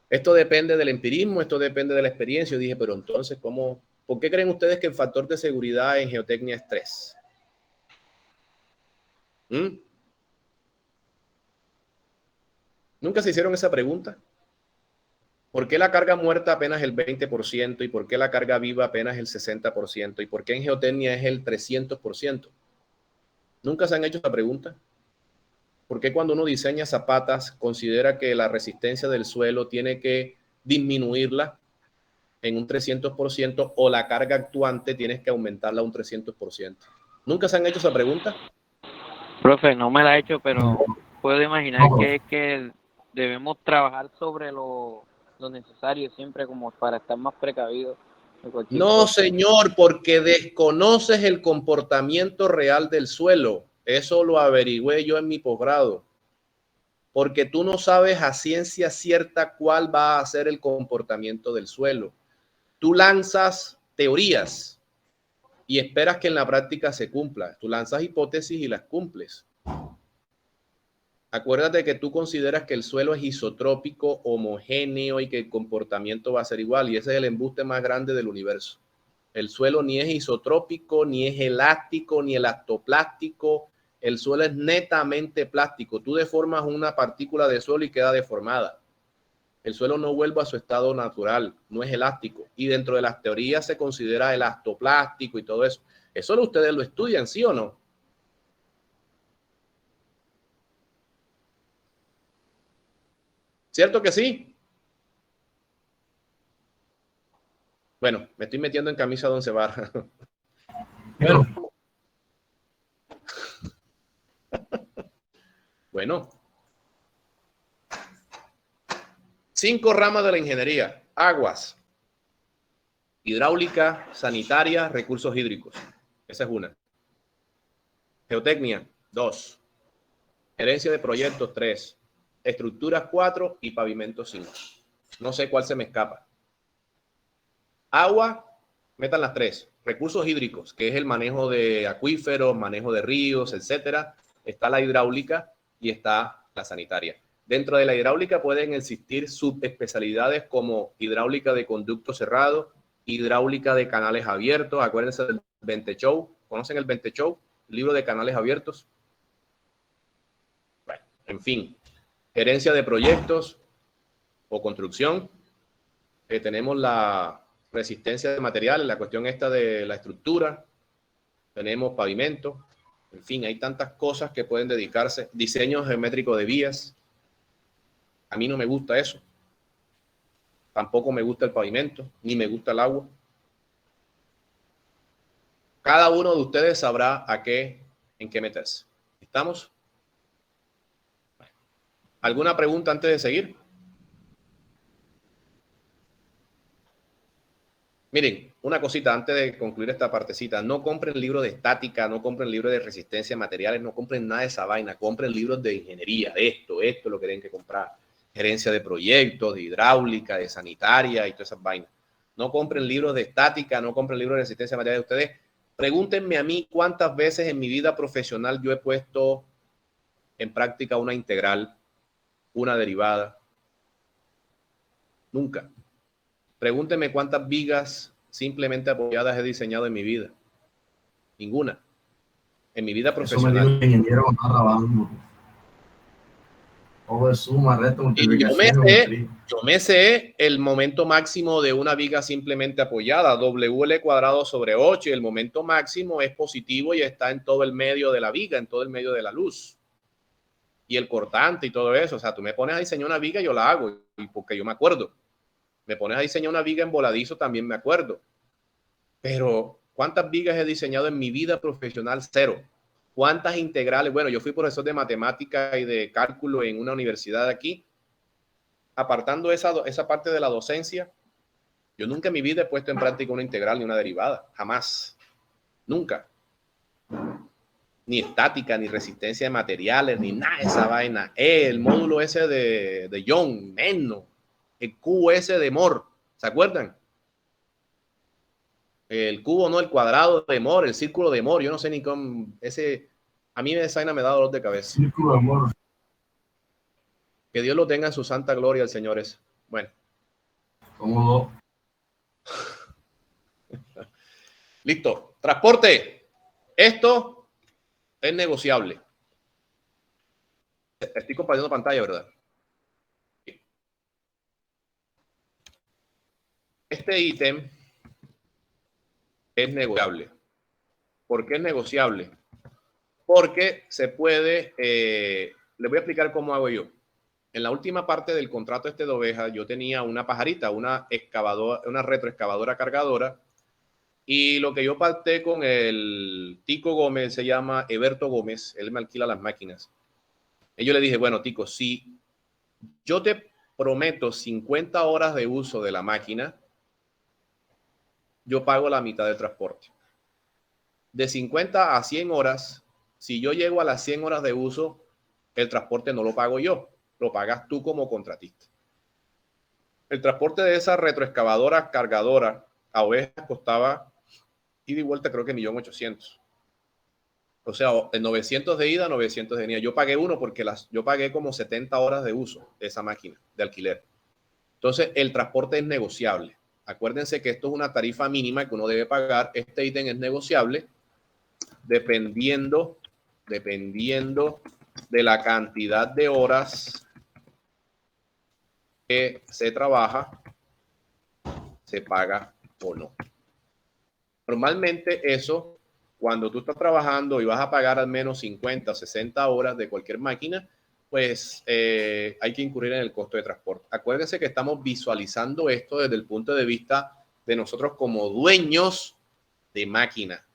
Esto depende del empirismo, esto depende de la experiencia. Yo dije, pero entonces, ¿cómo ¿Por qué creen ustedes que el factor de seguridad en geotecnia es 3? ¿Nunca se hicieron esa pregunta? ¿Por qué la carga muerta apenas el 20%? ¿Y por qué la carga viva apenas el 60%? ¿Y por qué en geotecnia es el 300%? ¿Nunca se han hecho esa pregunta? ¿Por qué cuando uno diseña zapatas considera que la resistencia del suelo tiene que disminuirla en un 300% o la carga actuante tienes que aumentarla un 300%? ¿Nunca se han hecho esa pregunta? Profe, no me la he hecho, pero puedo imaginar que es que debemos trabajar sobre lo necesario siempre como para estar más precavidos de cualquier No, cosa. señor, porque desconoces el comportamiento real del suelo. Eso lo averigüé yo en mi posgrado. Porque tú no sabes a ciencia cierta cuál va a ser el comportamiento del suelo. Tú lanzas teorías y esperas que en la práctica se cumpla. Tú lanzas hipótesis y las cumples. Acuérdate que tú consideras que el suelo es isotrópico, homogéneo y que el comportamiento va a ser igual. Y ese es el embuste más grande del universo. El suelo ni es isotrópico, ni es elástico, ni elastoplástico. El suelo es netamente plástico. Tú deformas una partícula de suelo y queda deformada. El suelo no vuelve a su estado natural, no es elástico. Y dentro de las teorías se considera elastoplástico y todo eso. Eso ustedes lo estudian, ¿sí o no? ¿Cierto que sí? Bueno, me estoy metiendo en camisa de once varas. Bueno. Bueno. 5 ramas de la ingeniería: aguas, hidráulica, sanitaria, recursos hídricos. Esa es una. Geotecnia, 2. Gerencia de proyectos, 3. Estructuras, 4. Y pavimento, 5. No sé cuál se me escapa. Agua, metan las 3. Recursos hídricos, que es el manejo de acuíferos, manejo de ríos, etcétera. Está la hidráulica y está la sanitaria. Dentro de la hidráulica pueden existir subespecialidades como hidráulica de conducto cerrado, hidráulica de canales abiertos. Acuérdense del Ventechou. ¿Conocen el Ventechou? El libro de canales abiertos. Bueno, en fin. Gerencia de proyectos o construcción. Tenemos la resistencia de materiales, la cuestión esta de la estructura. Tenemos pavimento. En fin, hay tantas cosas que pueden dedicarse. Diseño geométrico de vías. A mí no me gusta eso. Tampoco me gusta el pavimento, ni me gusta el agua. Cada uno de ustedes sabrá en qué meterse. ¿Estamos? ¿Alguna pregunta antes de seguir? Miren, una cosita antes de concluir esta partecita. No compren libros de estática, no compren libros de resistencia a materiales, no compren nada de esa vaina. Compren libros de ingeniería, de esto es lo que tienen que comprar. Gerencia de proyectos, de hidráulica, de sanitaria y todas esas vainas. No compren libros de estática, no compren libros de resistencia a materiales. Ustedes pregúntenme a mí cuántas veces en mi vida profesional yo he puesto en práctica una integral, una derivada. Nunca. Pregúntenme cuántas vigas simplemente apoyadas he diseñado en mi vida. Ninguna. En mi vida profesional. Eso me dijo el ingeniero cuando estaba trabajando. Todo es suma, resta, multiplicación. Yo me sé el momento máximo de una viga simplemente apoyada, WL² sobre 8, y el momento máximo es positivo y está en todo el medio de la viga, en todo el medio de la luz. Y el cortante y todo eso. O sea, tú me pones a diseñar una viga, yo la hago, porque yo me acuerdo. Me pones a diseñar una viga en voladizo, también me acuerdo. Pero, ¿cuántas vigas he diseñado en mi vida profesional? 0. ¿Cuántas integrales? Bueno, yo fui profesor de matemática y de cálculo en una universidad aquí. Apartando esa parte de la docencia, yo nunca en mi vida he puesto en práctica una integral ni una derivada. Jamás. Nunca. Ni estática, ni resistencia de materiales, ni nada de esa vaina. El módulo ese de Young, menos. El cubo ese de Moore. ¿Se acuerdan? El cubo, no, el cuadrado de Moore, el círculo de Moore. Yo no sé ni cómo. A mí esa vaina me da dolor de cabeza. Círculo de Moore. Que Dios lo tenga en su santa gloria, señores. Bueno. ¿Cómo no? Listo. Transporte. Esto es negociable. Estoy compartiendo pantalla, ¿verdad? Este ítem es negociable. ¿Por qué es negociable? Porque se puede, les voy a explicar cómo hago yo. En la última parte del contrato de oveja, yo tenía una pajarita, una excavadora, una retroexcavadora cargadora, y lo que yo pacté con el Tico Gómez, se llama Eberto Gómez, él me alquila las máquinas. Y yo le dije, bueno, Tico, si yo te prometo 50 horas de uso de la máquina, yo pago la mitad del transporte. De 50 a 100 horas, si yo llego a las 100 horas de uso, el transporte no lo pago yo, lo pagas tú como contratista. El transporte de esa retroexcavadora cargadora a ovejas costaba ida y vuelta creo que 1.800.000. O sea, 900 de ida, 900 de venida. Yo pagué uno porque yo pagué como 70 horas de uso de esa máquina de alquiler. Entonces, el transporte es negociable. Acuérdense que esto es una tarifa mínima que uno debe pagar. Este ítem es negociable dependiendo de la cantidad de horas que se trabaja, se paga o no. Normalmente eso, cuando tú estás trabajando y vas a pagar al menos 50 o 60 horas de cualquier máquina, pues hay que incurrir en el costo de transporte. Acuérdense que estamos visualizando esto desde el punto de vista de nosotros como dueños de máquina.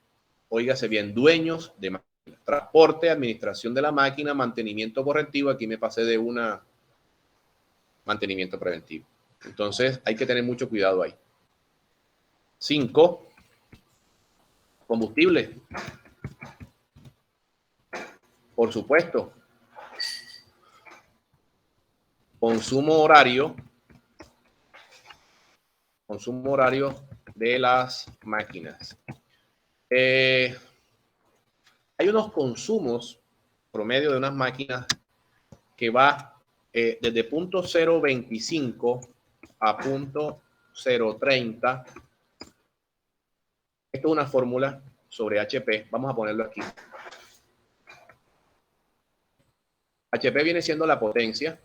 Óigase bien, dueños de máquina. Transporte, administración de la máquina, mantenimiento correctivo. Aquí me pasé de una mantenimiento preventivo. Entonces hay que tener mucho cuidado ahí. 5. Combustible. Por supuesto. Consumo horario de las máquinas. Hay unos consumos promedio de unas máquinas que va desde punto 0.25 a punto 0.30. Esto es una fórmula sobre HP. Vamos a ponerlo aquí. HP viene siendo la potencia.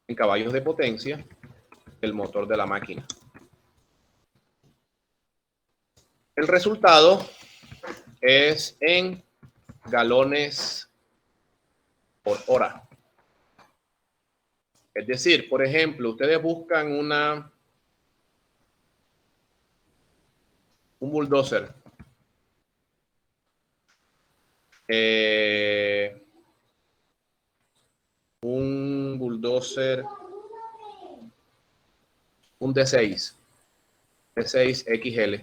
En caballos de potencia, el motor de la máquina. El resultado es en galones por hora. Es decir, por ejemplo, ustedes buscan un bulldozer. Un bulldozer, un D6 XL,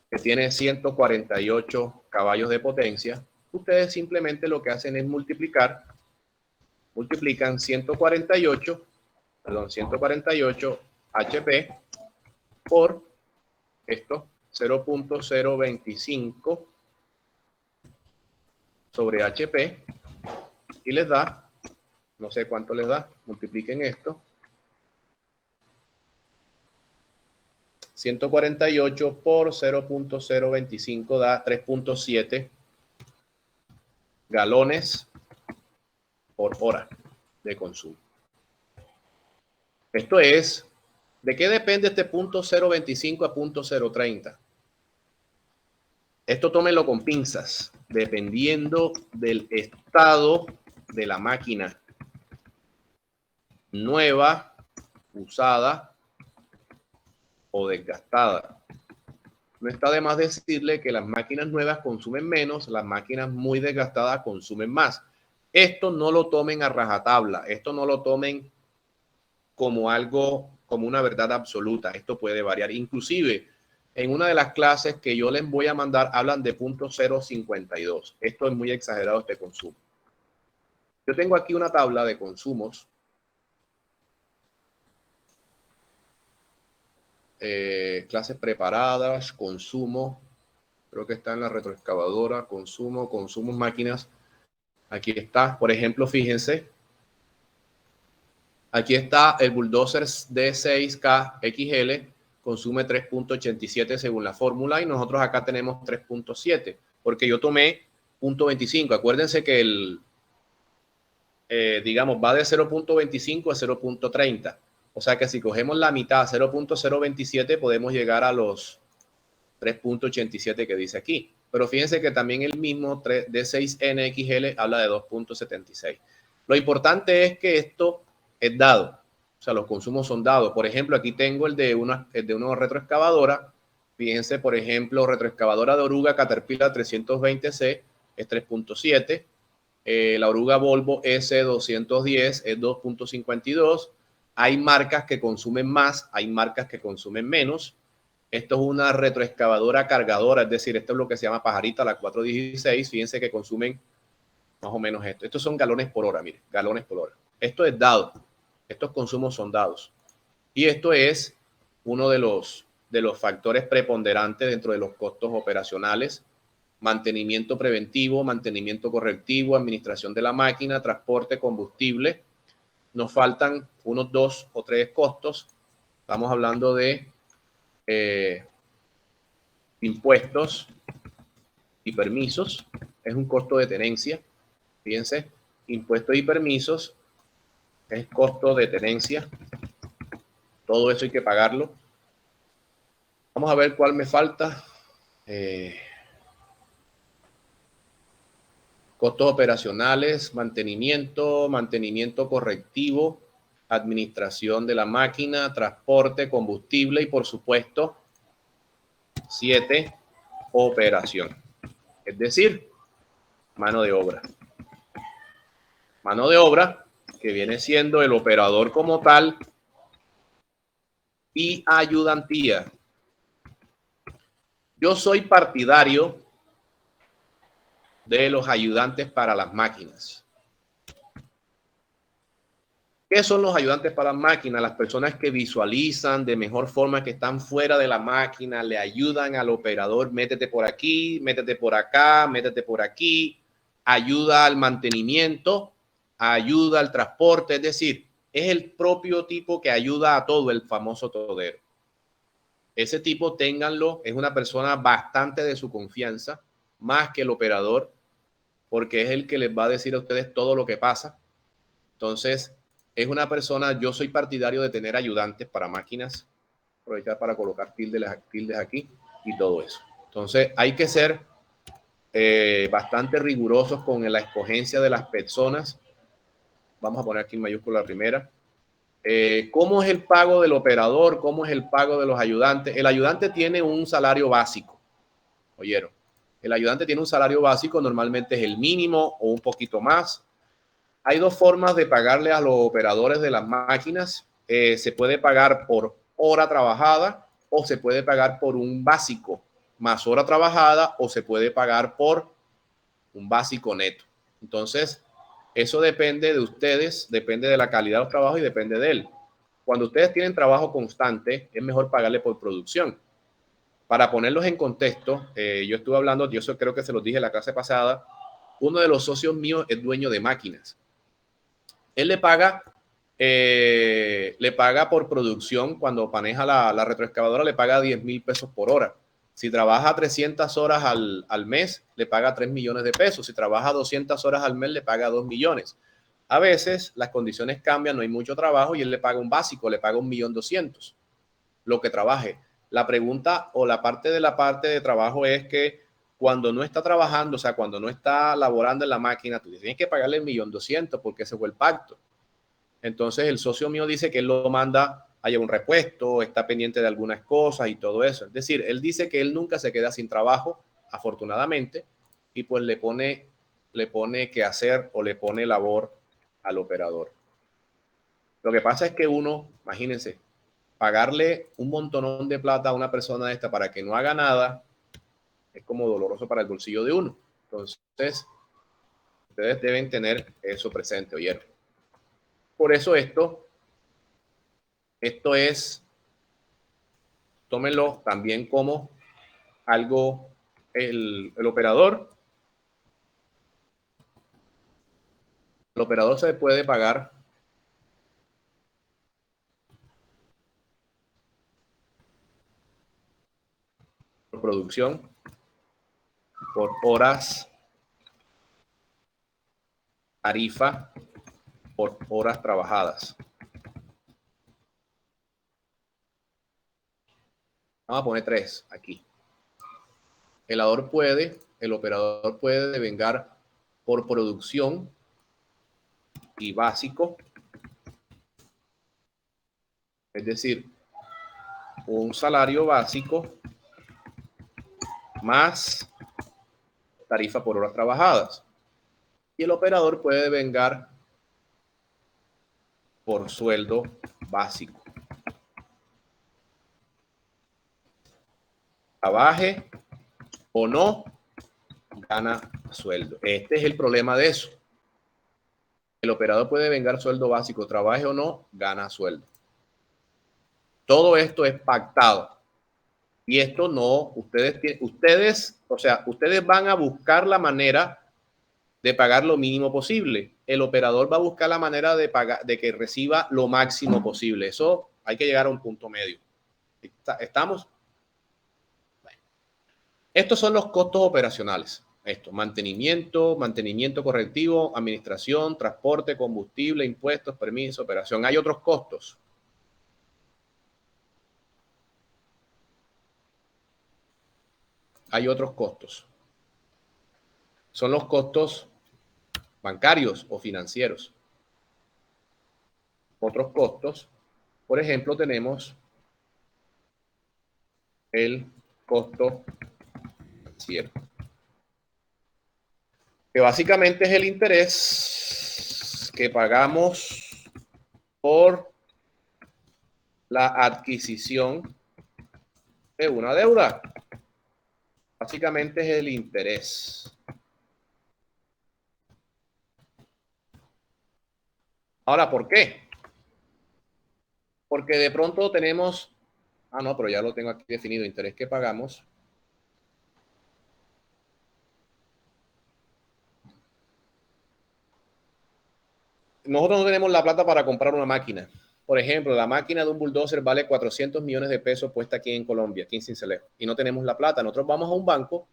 que tiene 148 caballos de potencia. Ustedes simplemente lo que hacen es multiplican 148 HP por esto, 0.025 sobre HP, y les da, no sé cuánto les da, multipliquen esto, 148 por 0.025 da 3.7 galones por hora de consumo. Esto es, ¿de qué depende este punto 0.25 a punto 0.30? Esto tómenlo con pinzas, dependiendo del estado de la máquina. Nueva, usada o desgastada. No está de más decirle que las máquinas nuevas consumen menos, las máquinas muy desgastadas consumen más. Esto no lo tomen a rajatabla, esto no lo tomen como algo, como una verdad absoluta. Esto puede variar. Inclusive, en una de las clases que yo les voy a mandar, hablan de punto 0.52. Esto es muy exagerado, este consumo. Yo tengo aquí una tabla de consumos. Clases preparadas, consumo. Creo que está en la retroexcavadora, consumos máquinas. Aquí está, por ejemplo, fíjense. Aquí está el bulldozer D6K XL, consume 3.87 según la fórmula y nosotros acá tenemos 3.7, porque yo tomé 0.25. Acuérdense que el, digamos, va de 0.25 a 0.30. O sea que si cogemos la mitad, 0.027, podemos llegar a los 3.87 que dice aquí. Pero fíjense que también el mismo D6NXL habla de 2.76. Lo importante es que esto es dado. O sea, los consumos son dados. Por ejemplo, aquí tengo el de una retroexcavadora. Fíjense, por ejemplo, retroexcavadora de oruga Caterpillar 320C es 3.7. La oruga Volvo S210 es 2.52. Hay marcas que consumen más, hay marcas que consumen menos. Esto es una retroexcavadora cargadora, es decir, esto es lo que se llama pajarita, la 416. Fíjense que consumen más o menos esto. Estos son galones por hora, miren, galones por hora. Esto es dado. Estos consumos son dados. Y esto es uno de los factores preponderantes dentro de los costos operacionales. Mantenimiento preventivo, mantenimiento correctivo, administración de la máquina, transporte, combustible. Nos faltan unos 2 o 3 costos. Estamos hablando de impuestos y permisos. Es un costo de tenencia. Fíjense, impuestos y permisos es costo de tenencia. Todo eso hay que pagarlo. Vamos a ver cuál me falta. Costos operacionales, mantenimiento correctivo, administración de la máquina, transporte, combustible y por supuesto 7, operación. Es decir, mano de obra. Mano de obra que viene siendo el operador como tal y ayudantía. Yo soy partidario de los ayudantes para las máquinas. ¿Qué son los ayudantes para las máquinas? Las personas que visualizan de mejor forma, que están fuera de la máquina, le ayudan al operador, métete por aquí, métete por acá, métete por aquí, ayuda al mantenimiento, ayuda al transporte, es decir, es el propio tipo que ayuda a todo, el famoso todero. Ese tipo, ténganlo, es una persona bastante de su confianza, más que el operador, porque es el que les va a decir a ustedes todo lo que pasa. Entonces, es una persona, yo soy partidario de tener ayudantes para máquinas, aprovechar para colocar tildes aquí y todo eso. Entonces, hay que ser bastante rigurosos con la escogencia de las personas. Vamos a poner aquí en mayúscula la primera. ¿Cómo es el pago del operador? ¿Cómo es el pago de los ayudantes? El ayudante tiene un salario básico. ¿Oyeron? El ayudante tiene un salario básico, normalmente es el mínimo o un poquito más. Hay 2 formas de pagarle a los operadores de las máquinas. Se puede pagar por hora trabajada o se puede pagar por un básico más hora trabajada o se puede pagar por un básico neto. Entonces, eso depende de ustedes, depende de la calidad de los trabajos y depende de él. Cuando ustedes tienen trabajo constante, es mejor pagarle por producción. Para ponerlos en contexto, yo estuve hablando, yo creo que se los dije en la clase pasada, uno de los socios míos es dueño de máquinas. Él le paga por producción. Cuando maneja la retroexcavadora, le paga 10,000 pesos por hora. Si trabaja 300 horas al mes, le paga 3 millones de pesos. Si trabaja 200 horas al mes, le paga 2 millones. A veces las condiciones cambian, no hay mucho trabajo y él le paga un básico, le paga 1.200.000, lo que trabaje. La pregunta o la parte de trabajo es que cuando no está trabajando, o sea, cuando no está laborando en la máquina, tú tienes que pagarle 1.200.000 porque ese fue el pacto. Entonces el socio mío dice que él lo manda a llevar un repuesto, está pendiente de algunas cosas y todo eso. Es decir, él dice que él nunca se queda sin trabajo, afortunadamente, y pues le pone que hacer o le pone labor al operador. Lo que pasa es que uno, imagínense, pagarle un montonón de plata a una persona esta para que no haga nada es como doloroso para el bolsillo de uno. Entonces, ustedes deben tener eso presente, ¿oyeron? Por eso esto es, tómenlo también como algo el operador se puede pagar por producción, por horas, tarifa, por horas trabajadas. Vamos a poner 3 aquí. El operador puede devengar por producción y básico, es decir, un salario básico más tarifa por horas trabajadas. Y el operador puede devengar por sueldo básico. Trabaje o no, gana sueldo. Este es el problema de eso. El operador puede devengar sueldo básico, trabaje o no, gana sueldo. Todo esto es pactado. Y esto no, ustedes van a buscar la manera de pagar lo mínimo posible. El operador va a buscar la manera de pagar, de que reciba lo máximo posible. Eso hay que llegar a un punto medio. ¿Estamos? Bueno. Estos son los costos operacionales. Esto, mantenimiento correctivo, administración, transporte, combustible, impuestos, permiso, operación. Hay otros costos. Hay otros costos. Son los costos bancarios o financieros. Otros costos, por ejemplo, tenemos el costo financiero, que básicamente es el interés que pagamos por la adquisición de una deuda. Básicamente es el interés. Ahora, ¿por qué? Porque de pronto tenemos, no, pero ya lo tengo aquí definido, interés que pagamos. Nosotros no tenemos la plata para comprar una máquina. Por ejemplo, la máquina de un bulldozer vale 400 millones de pesos puesta aquí en Colombia, aquí en Sincelejo, y no tenemos la plata. Nosotros vamos a un banco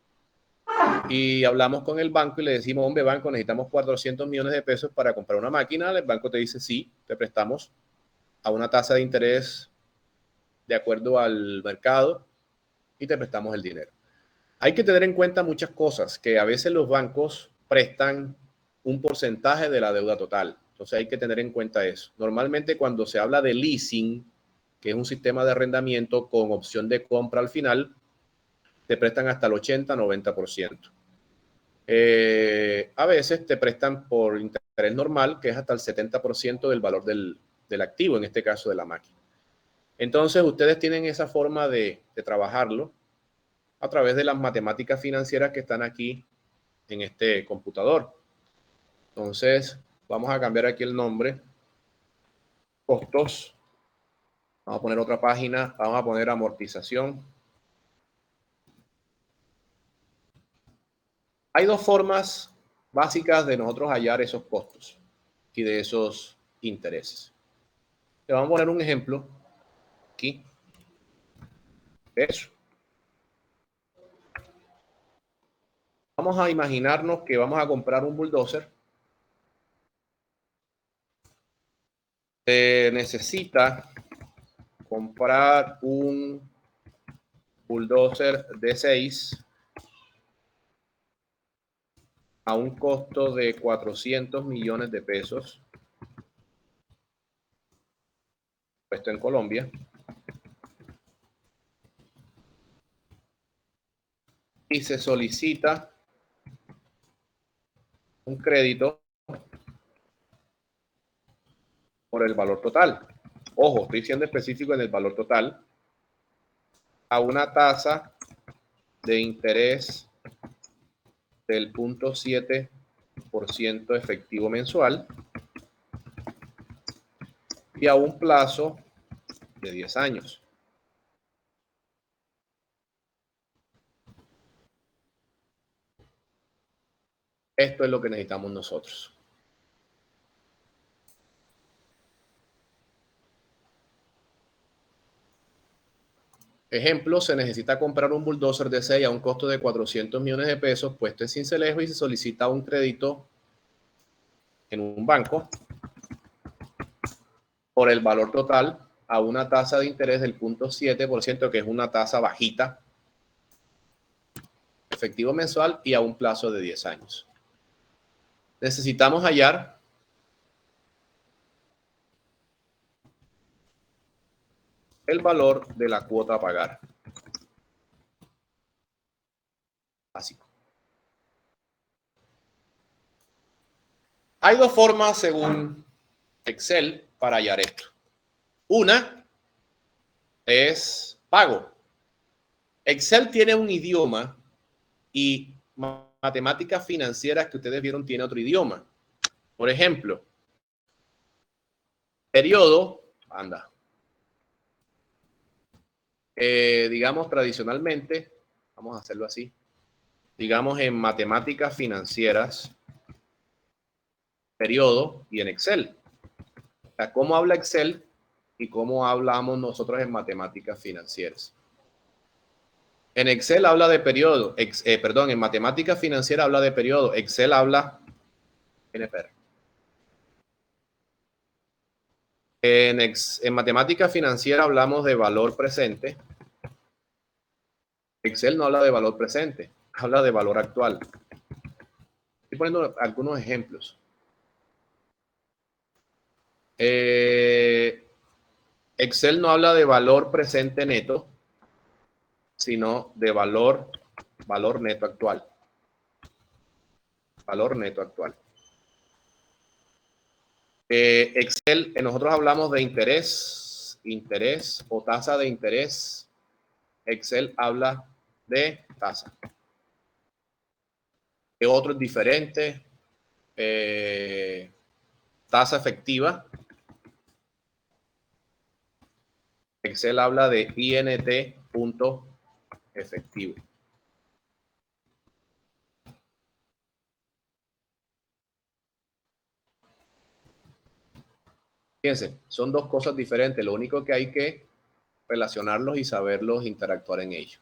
y hablamos con el banco y le decimos, hombre, banco, necesitamos 400 millones de pesos para comprar una máquina. El banco te dice, sí, te prestamos a una tasa de interés de acuerdo al mercado y te prestamos el dinero. Hay que tener en cuenta muchas cosas, que a veces los bancos prestan un porcentaje de la deuda total. Entonces hay que tener en cuenta eso. Normalmente cuando se habla de leasing, que es un sistema de arrendamiento con opción de compra al final, te prestan hasta el 80-90%. A veces te prestan por interés normal, que es hasta el 70% del valor del activo, en este caso de la máquina. Entonces ustedes tienen esa forma de trabajarlo a través de las matemáticas financieras que están aquí en este computador. Entonces, vamos a cambiar aquí el nombre. Costos. Vamos a poner otra página. Vamos a poner amortización. Hay dos formas básicas de nosotros hallar esos costos y de esos intereses. Le vamos a poner un ejemplo aquí de eso. Vamos a imaginarnos que vamos a comprar un bulldozer. Se necesita comprar un bulldozer D6 a un costo de 400 millones de pesos, puesto en Colombia. Y se solicita un crédito por el valor total. Ojo, estoy siendo específico en el valor total, a una tasa de interés del 0.7% efectivo mensual y a un plazo de 10 años. Esto es lo que necesitamos nosotros. Ejemplo, se necesita comprar un bulldozer de 6 a un costo de 400 millones de pesos puesto en Sincelejo y se solicita un crédito en un banco por el valor total a una tasa de interés del 0.7%, que es una tasa bajita, efectivo mensual y a un plazo de 10 años. Necesitamos hallar el valor de la cuota a pagar. Básico. Hay dos formas según Excel para hallar esto. Una es pago. Excel tiene un idioma y matemáticas financieras que ustedes vieron tiene otro idioma. Por ejemplo, periodo, digamos tradicionalmente, vamos a hacerlo así, digamos en matemáticas financieras, periodo y en Excel. O sea, ¿cómo habla Excel y cómo hablamos nosotros en matemáticas financieras? En Excel habla de periodo, en matemáticas financieras habla de periodo, Excel habla NPR. En matemática financiera hablamos de valor presente. Excel no habla de valor presente, habla de valor actual. Estoy poniendo algunos ejemplos. Excel no habla de valor presente neto, sino de valor neto actual. Valor neto actual. Excel, nosotros hablamos de interés o tasa de interés. Excel habla de tasa. ¿Qué otro es diferente? Tasa efectiva. Excel habla de INT punto efectivo. Fíjense, son dos cosas diferentes. Lo único que hay que relacionarlos y saberlos interactuar en ellos.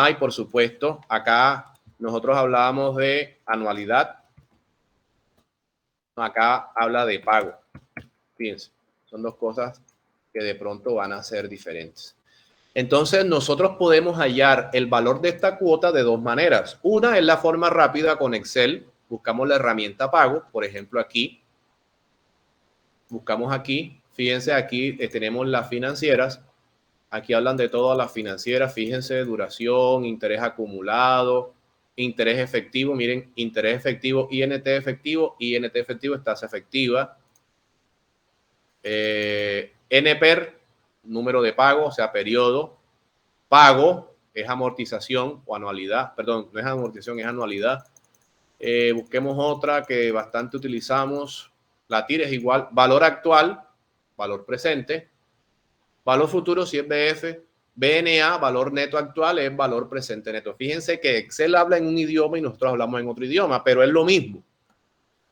Y por supuesto, acá nosotros hablábamos de anualidad. Acá habla de pago. Fíjense, son dos cosas que de pronto van a ser diferentes. Entonces, nosotros podemos hallar el valor de esta cuota de dos maneras. Una es la forma rápida con Excel. Buscamos la herramienta pago. Por ejemplo, aquí. Buscamos aquí. Fíjense, aquí tenemos las financieras. Aquí hablan de todas las financieras. Fíjense, duración, interés acumulado, interés efectivo. Miren, interés efectivo, INT efectivo es tasa efectiva. NPER, número de pago, o sea, periodo. Pago es amortización o anualidad. Perdón, no es amortización, es anualidad. Busquemos otra que bastante utilizamos. La TIR es igual. Valor actual, valor presente. Valor futuro, si es BF. BNA, valor neto actual, es valor presente neto. Fíjense que Excel habla en un idioma y nosotros hablamos en otro idioma, pero es lo mismo.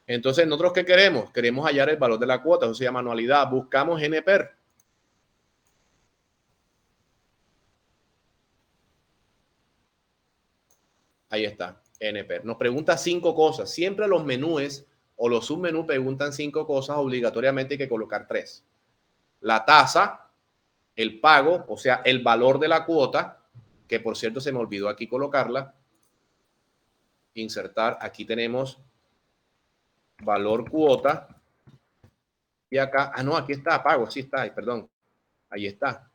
Entonces, ¿nosotros qué queremos? Queremos hallar el valor de la cuota, eso se llama anualidad. Buscamos NPER. Ahí está, NPER. Nos pregunta 5 cosas. Siempre los menús o los submenús preguntan 5 cosas. Obligatoriamente hay que colocar 3. La tasa, el pago, o sea, el valor de la cuota, que por cierto se me olvidó aquí colocarla. Insertar, aquí tenemos valor cuota. Y acá, no, aquí está, pago, sí está, perdón. Ahí está.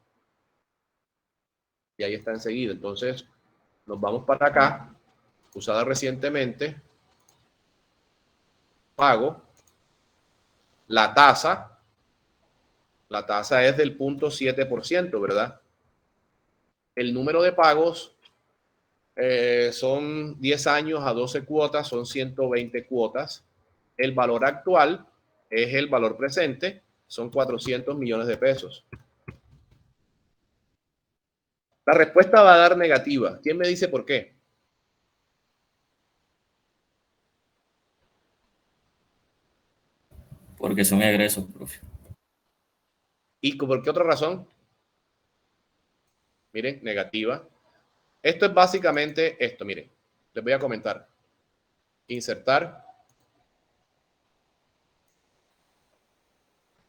Y ahí está enseguida. Entonces, nos vamos para acá. Usada recientemente. Pago. La tasa es del 0.7%, ¿verdad? El número de pagos son 10 años a 12 cuotas, son 120 cuotas. El valor actual es el valor presente, son 400 millones de pesos. La respuesta va a dar negativa. ¿Quién me dice por qué? Porque son egresos, profe. ¿Y por qué otra razón? Miren, negativa. Esto es básicamente esto, miren. Les voy a comentar. Insertar.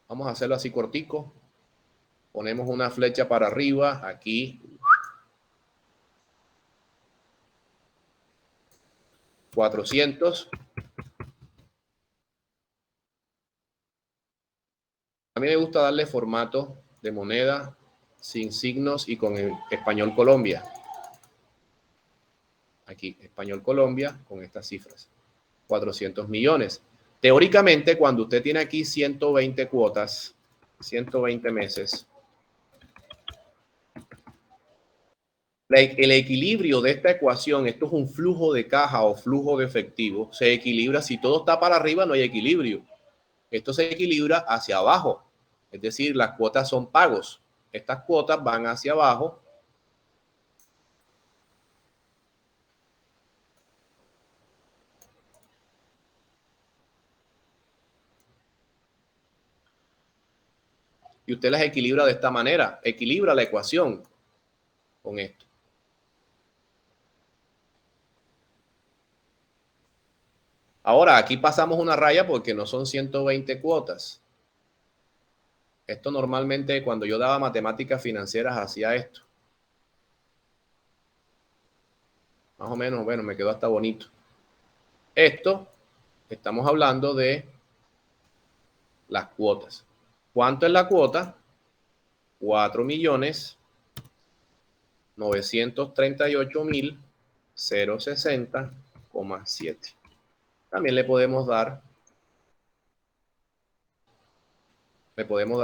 Vamos a hacerlo así cortico. Ponemos una flecha para arriba, aquí. 400. A mí me gusta darle formato de moneda sin signos y con el español Colombia. Aquí, español Colombia con estas cifras. 400 millones. Teóricamente, cuando usted tiene aquí 120 cuotas, 120 meses, el equilibrio de esta ecuación, esto es un flujo de caja o flujo de efectivo, se equilibra. Si todo está para arriba, no hay equilibrio. Esto se equilibra hacia abajo. Es decir, las cuotas son pagos. Estas cuotas van hacia abajo. Y usted las equilibra de esta manera. Equilibra la ecuación con esto. Ahora, aquí pasamos una raya porque no son 120 cuotas. Esto normalmente cuando yo daba matemáticas financieras hacía esto. Más o menos, bueno, me quedó hasta bonito. Esto, estamos hablando de las cuotas. ¿Cuánto es la cuota? 4.938.060,7. También le podemos dar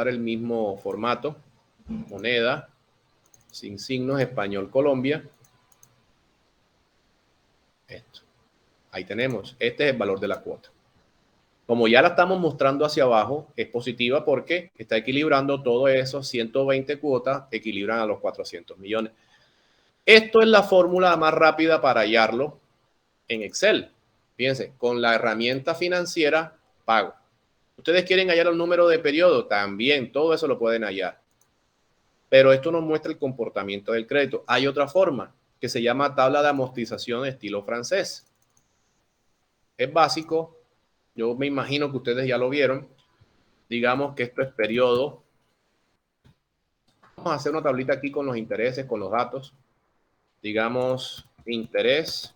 el mismo formato, moneda, sin signos, español Colombia. Esto. Ahí tenemos. Este es el valor de la cuota. Como ya la estamos mostrando hacia abajo, es positiva porque está equilibrando todo eso. 120 cuotas equilibran a los 400 millones. Esto es la fórmula más rápida para hallarlo en Excel. Fíjense, con la herramienta financiera, pago. Ustedes quieren hallar el número de periodo, también todo eso lo pueden hallar. Pero esto nos muestra el comportamiento del crédito. Hay otra forma que se llama tabla de amortización estilo francés. Es básico. Yo me imagino que ustedes ya lo vieron. Digamos que esto es periodo. Vamos a hacer una tablita aquí con los intereses, con los datos. Digamos, interés.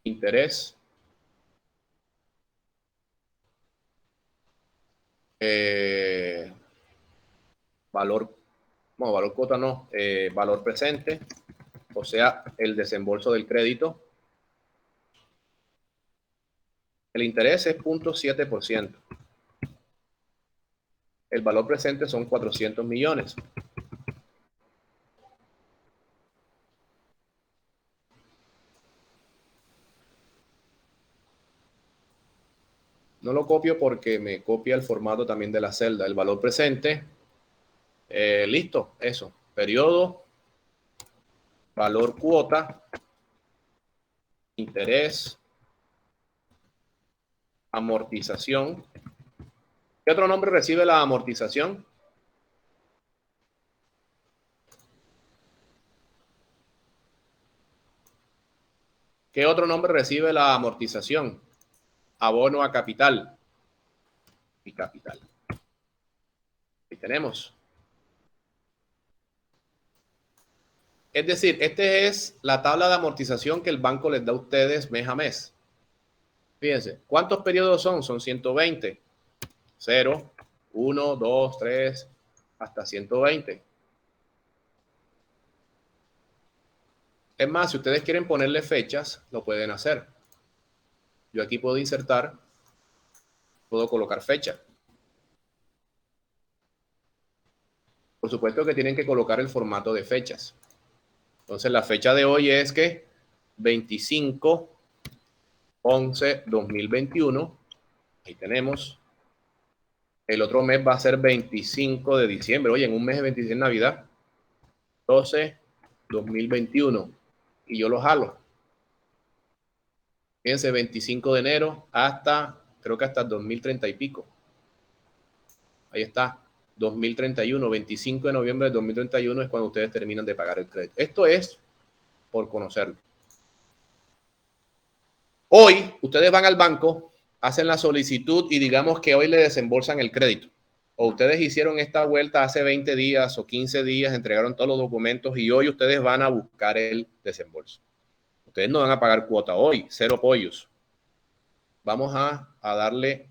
Interés. Valor, no, valor cuota no, valor presente, o sea, el desembolso del crédito. El interés es 0.7%. El valor presente son 400 millones. No lo copio porque me copia el formato también de la celda. El valor presente. Listo, eso. Periodo. Valor cuota. Interés. Amortización. ¿Qué otro nombre recibe la amortización? ¿Qué otro nombre recibe la amortización? Abono a capital. Y capital. Ahí tenemos. Es decir, esta es la tabla de amortización que el banco les da a ustedes mes a mes. Fíjense, ¿cuántos periodos son? Son 120. 0, 1, 2, 3, hasta 120. Es más, si ustedes quieren ponerle fechas, lo pueden hacer. Yo aquí puedo insertar, puedo colocar fecha. Por supuesto que tienen que colocar el formato de fechas. Entonces, la fecha de hoy es que 25/11/2021. Ahí tenemos. El otro mes va a ser 25 de diciembre. Oye, en un mes de 26 Navidad. 12/2021 y yo lo jalo. Fíjense, 25 de enero hasta, creo que hasta 2030 y pico. Ahí está, 2031, 25 de noviembre de 2031 es cuando ustedes terminan de pagar el crédito. Esto es por conocerlo. Hoy, ustedes van al banco, hacen la solicitud y digamos que hoy le desembolsan el crédito. O ustedes hicieron esta vuelta hace 20 días o 15 días, entregaron todos los documentos y hoy ustedes van a buscar el desembolso. Ustedes no van a pagar cuota hoy, 0 pollos. Vamos a darle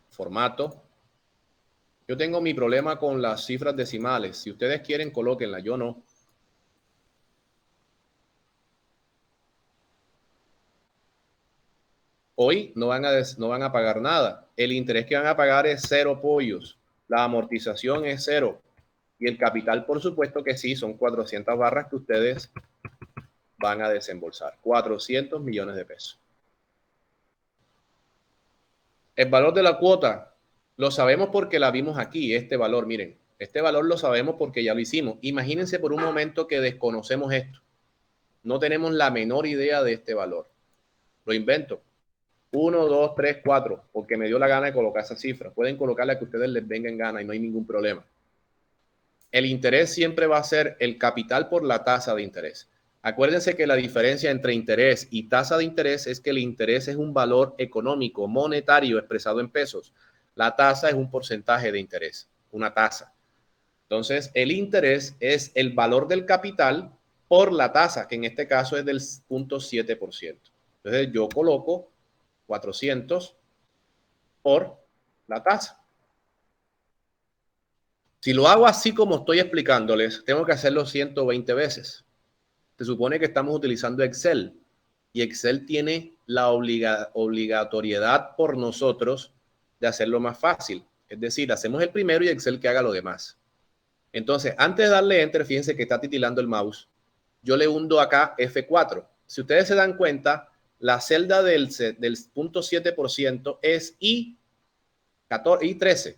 formato. Yo tengo mi problema con las cifras decimales. Si ustedes quieren, colóquenla. Yo no. Hoy no van a pagar nada. El interés que van a pagar es 0 pollos. La amortización es 0. Y el capital, por supuesto que sí, son 400 barras que ustedes van a desembolsar. 400 millones de pesos. El valor de la cuota lo sabemos porque la vimos aquí, este valor, miren. Este valor lo sabemos porque ya lo hicimos. Imagínense por un momento que desconocemos esto. No tenemos la menor idea de este valor. Lo invento. 1, 2, 3, 4, porque me dio la gana de colocar esa cifra. Pueden colocarla que a ustedes les venga en gana y no hay ningún problema. El interés siempre va a ser el capital por la tasa de interés. Acuérdense que la diferencia entre interés y tasa de interés es que el interés es un valor económico, monetario, expresado en pesos. La tasa es un porcentaje de interés, una tasa. Entonces, el interés es el valor del capital por la tasa, que en este caso es del 0.7%. Entonces, yo coloco 400 por la tasa. Si lo hago así como estoy explicándoles, tengo que hacerlo 120 veces. Se supone que estamos utilizando Excel y Excel tiene la obligatoriedad por nosotros de hacerlo más fácil. Es decir, hacemos el primero y Excel que haga lo demás. Entonces, antes de darle Enter, fíjense que está titilando el mouse. Yo le hundo acá F4. Si ustedes se dan cuenta, la celda del 0.7% es I13.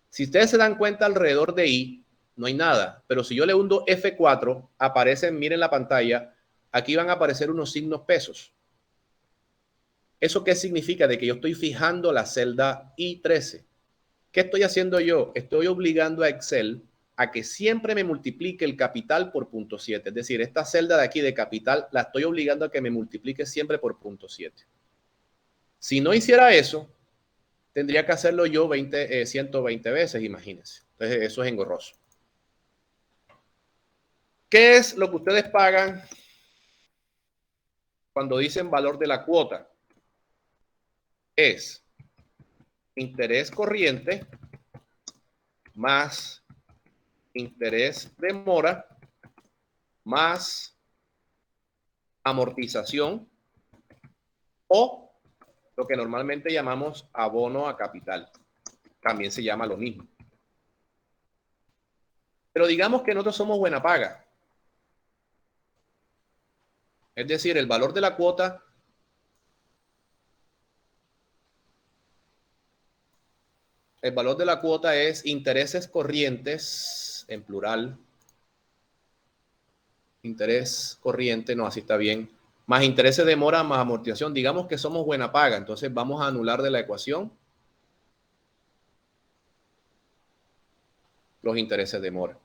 Si ustedes se dan cuenta, alrededor de I no hay nada. Pero si yo le hundo F4, aparecen, miren la pantalla, aquí van a aparecer unos signos pesos. ¿Eso qué significa? De que yo estoy fijando la celda I13. ¿Qué estoy haciendo yo? Estoy obligando a Excel a que siempre me multiplique el capital por 0.7. Es decir, esta celda de aquí de capital la estoy obligando a que me multiplique siempre por 0.7. Si no hiciera eso, tendría que hacerlo yo 120 veces, imagínense. Entonces, eso es engorroso. ¿Qué es lo que ustedes pagan cuando dicen valor de la cuota? Es interés corriente más interés de mora más amortización o lo que normalmente llamamos abono a capital. También se llama lo mismo. Pero digamos que nosotros somos buena paga. Es decir, el valor de la cuota es intereses corrientes, en plural. Interés corriente, no, así está bien. Más intereses de mora, más amortización. Digamos que somos buena paga. Entonces vamos a anular de la ecuación los intereses de mora.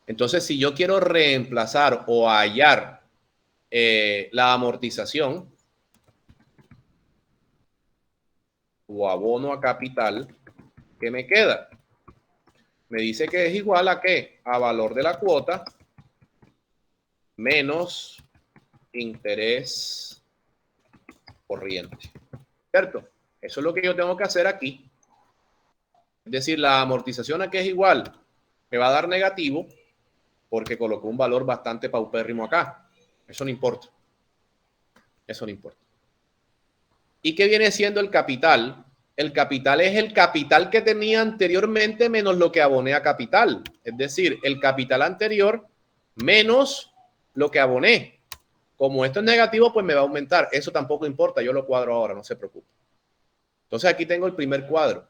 Entonces, si yo quiero reemplazar o hallar la amortización o abono a capital, ¿qué me queda? Me dice que es igual a ¿qué? A valor de la cuota menos interés corriente. ¿Cierto? Eso es lo que yo tengo que hacer aquí. Es decir, la amortización aquí es igual. Me va a dar negativo porque colocó un valor bastante paupérrimo acá. Eso no importa. Eso no importa. ¿Y qué viene siendo el capital? El capital es el capital que tenía anteriormente menos lo que aboné a capital. Es decir, el capital anterior menos lo que aboné. Como esto es negativo, pues me va a aumentar. Eso tampoco importa. Yo lo cuadro ahora, no se preocupe. Entonces aquí tengo el primer cuadro.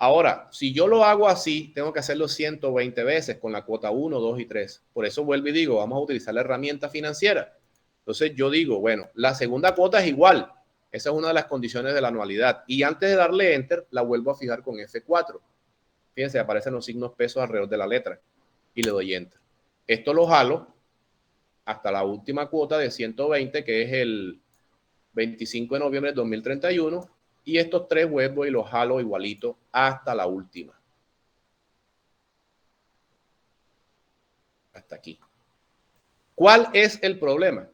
Ahora, si yo lo hago así, tengo que hacerlo 120 veces con la cuota 1, 2 y 3. Por eso vuelvo y digo, vamos a utilizar la herramienta financiera. Entonces yo digo, bueno, la segunda cuota es igual. Esa es una de las condiciones de la anualidad. Y antes de darle Enter, la vuelvo a fijar con F4. Fíjense, aparecen los signos pesos alrededor de la letra. Y le doy Enter. Esto lo jalo hasta la última cuota de 120, que es el 25 de noviembre de 2031. Y estos tres vuelvo y los jalo igualito hasta la última. Hasta aquí. ¿Cuál es el problema?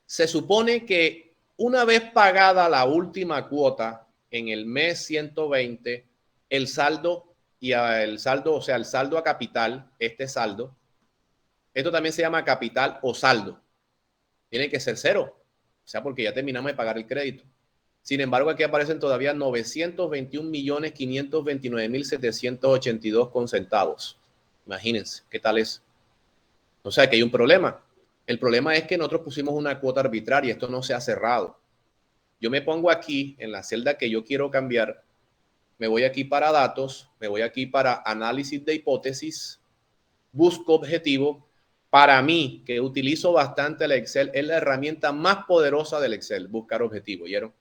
Se supone que una vez pagada la última cuota en el mes 120, el saldo el saldo a capital, este saldo, esto también se llama capital o saldo, tiene que ser cero, o sea, porque ya terminamos de pagar el crédito. Sin embargo, aquí aparecen todavía 921.529.782 con centavos. Imagínense, ¿qué tal es? O sea, que hay un problema. El problema es que nosotros pusimos una cuota arbitraria. Esto no se ha cerrado. Yo me pongo aquí en la celda que yo quiero cambiar. Me voy aquí para datos. Me voy aquí para análisis de hipótesis. Busco objetivo. Para mí, que utilizo bastante el Excel, es la herramienta más poderosa del Excel. Buscar objetivo. ¿Vieron?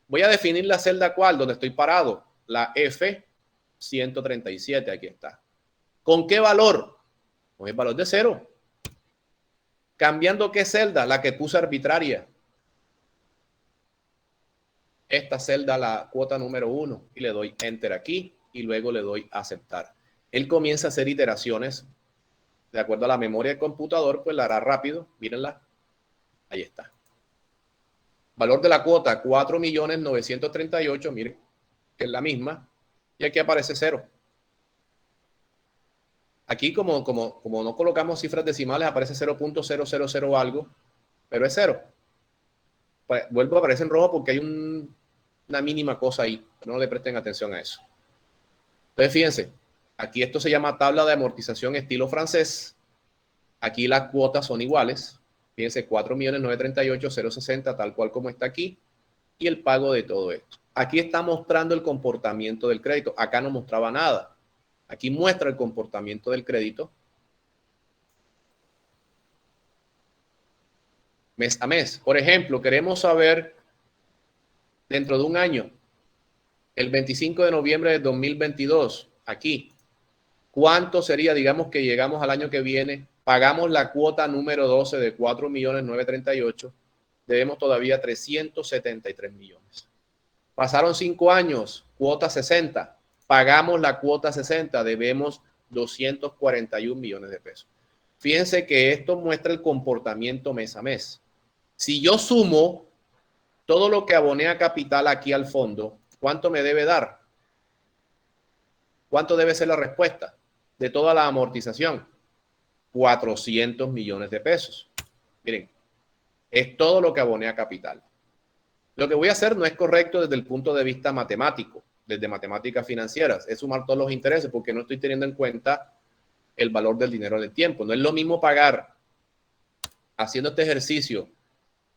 Voy a definir la celda cual, donde estoy parado. La F137. Aquí está. ¿Con qué valor? Con el valor de 0. ¿Cambiando qué celda? La que puse arbitraria. Esta celda, la cuota número 1. Y le doy Enter aquí. Y luego le doy Aceptar. Él comienza a hacer iteraciones. De acuerdo a la memoria del computador, pues la hará rápido. Mírenla. Ahí está. Valor de la cuota, 4.938.000. Miren, que es la misma. Y aquí aparece 0. Aquí, como no colocamos cifras decimales, aparece 0.000 algo, pero es 0. Pues, vuelvo a aparecer en rojo porque hay una mínima cosa ahí. No le presten atención a eso. Entonces, fíjense, aquí esto se llama tabla de amortización estilo francés. Aquí las cuotas son iguales. Fíjense, 4.938.060, tal cual como está aquí. Y el pago de todo esto. Aquí está mostrando el comportamiento del crédito. Acá no mostraba nada. Aquí muestra el comportamiento del crédito mes a mes. Por ejemplo, queremos saber dentro de un año, el 25 de noviembre de 2022, aquí, ¿cuánto sería? Digamos que llegamos al año que viene, pagamos la cuota número 12 de 4.938.000, debemos todavía 373 millones. Pasaron 5 años, cuota 60. Pagamos la cuota 60, debemos 241 millones de pesos. Fíjense que esto muestra el comportamiento mes a mes. Si yo sumo todo lo que aboné a capital aquí al fondo, ¿cuánto me debe dar? ¿Cuánto debe ser la respuesta de toda la amortización? 400 millones de pesos. Miren, es todo lo que aboné a capital. Lo que voy a hacer no es correcto desde el punto de vista matemático, desde matemáticas financieras, es sumar todos los intereses porque no estoy teniendo en cuenta el valor del dinero en el tiempo. No es lo mismo pagar haciendo este ejercicio,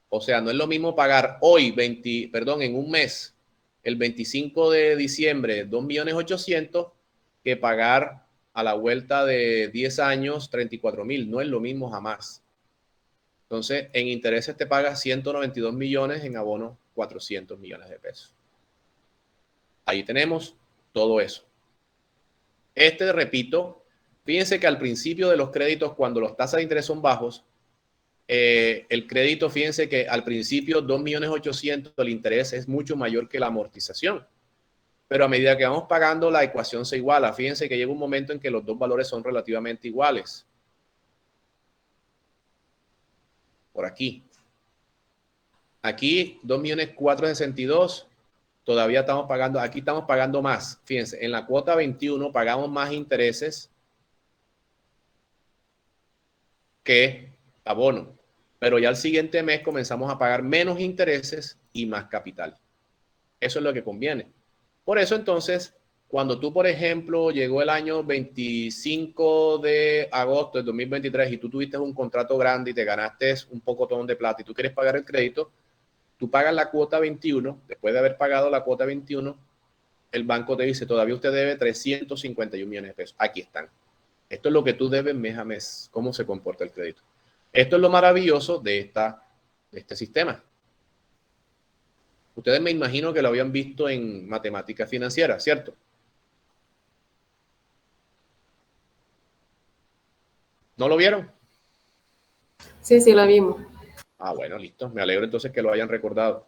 o sea, no es lo mismo pagar hoy, en un mes, el 25 de diciembre, 2.800.000, que pagar a la vuelta de 10 años, 34.000. No es lo mismo jamás. Entonces, en intereses te pagas 192 millones, en abono 400 millones de pesos. Ahí tenemos todo eso. Repito, fíjense que al principio de los créditos, cuando las tasas de interés son bajos, el crédito, fíjense que al principio 2.800.000, el interés es mucho mayor que la amortización. Pero a medida que vamos pagando, la ecuación se iguala. Fíjense que llega un momento en que los dos valores son relativamente iguales. Por aquí. Aquí 2.462.000. Todavía estamos pagando, aquí estamos pagando más. Fíjense, en la cuota 21 pagamos más intereses que abono. Pero ya el siguiente mes comenzamos a pagar menos intereses y más capital. Eso es lo que conviene. Por eso entonces, cuando tú, por ejemplo, llegó el año 25 de agosto de 2023 y tú tuviste un contrato grande y te ganaste un pocotón de plata y tú quieres pagar el crédito, tú pagas la cuota 21, después de haber pagado la cuota 21, el banco te dice, todavía usted debe 351 millones de pesos. Aquí están. Esto es lo que tú debes mes a mes, cómo se comporta el crédito. Esto es lo maravilloso de este sistema. Ustedes me imagino que lo habían visto en matemáticas financieras, ¿cierto? ¿No lo vieron? Sí, sí, lo vimos. Ah, bueno, listo. Me alegro entonces que lo hayan recordado.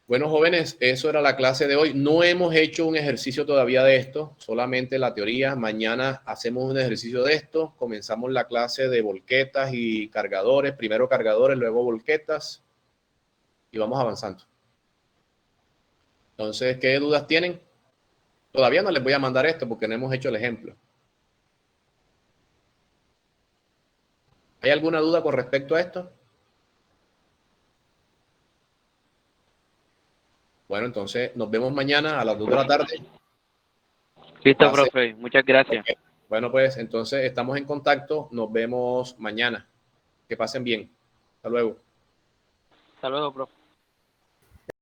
Bueno, jóvenes, eso era la clase de hoy. No hemos hecho un ejercicio todavía de esto, solamente la teoría. Mañana hacemos un ejercicio de esto. Comenzamos la clase de volquetas y cargadores. Primero cargadores, luego volquetas. Y vamos avanzando. Entonces, ¿qué dudas tienen? Todavía no les voy a mandar esto porque no hemos hecho el ejemplo. ¿Hay alguna duda con respecto a esto? Bueno, entonces nos vemos mañana a las 2 de la tarde. Listo, profe. Muchas gracias. Okay. Bueno, pues entonces estamos en contacto. Nos vemos mañana. Que pasen bien. Hasta luego. Hasta luego, profe.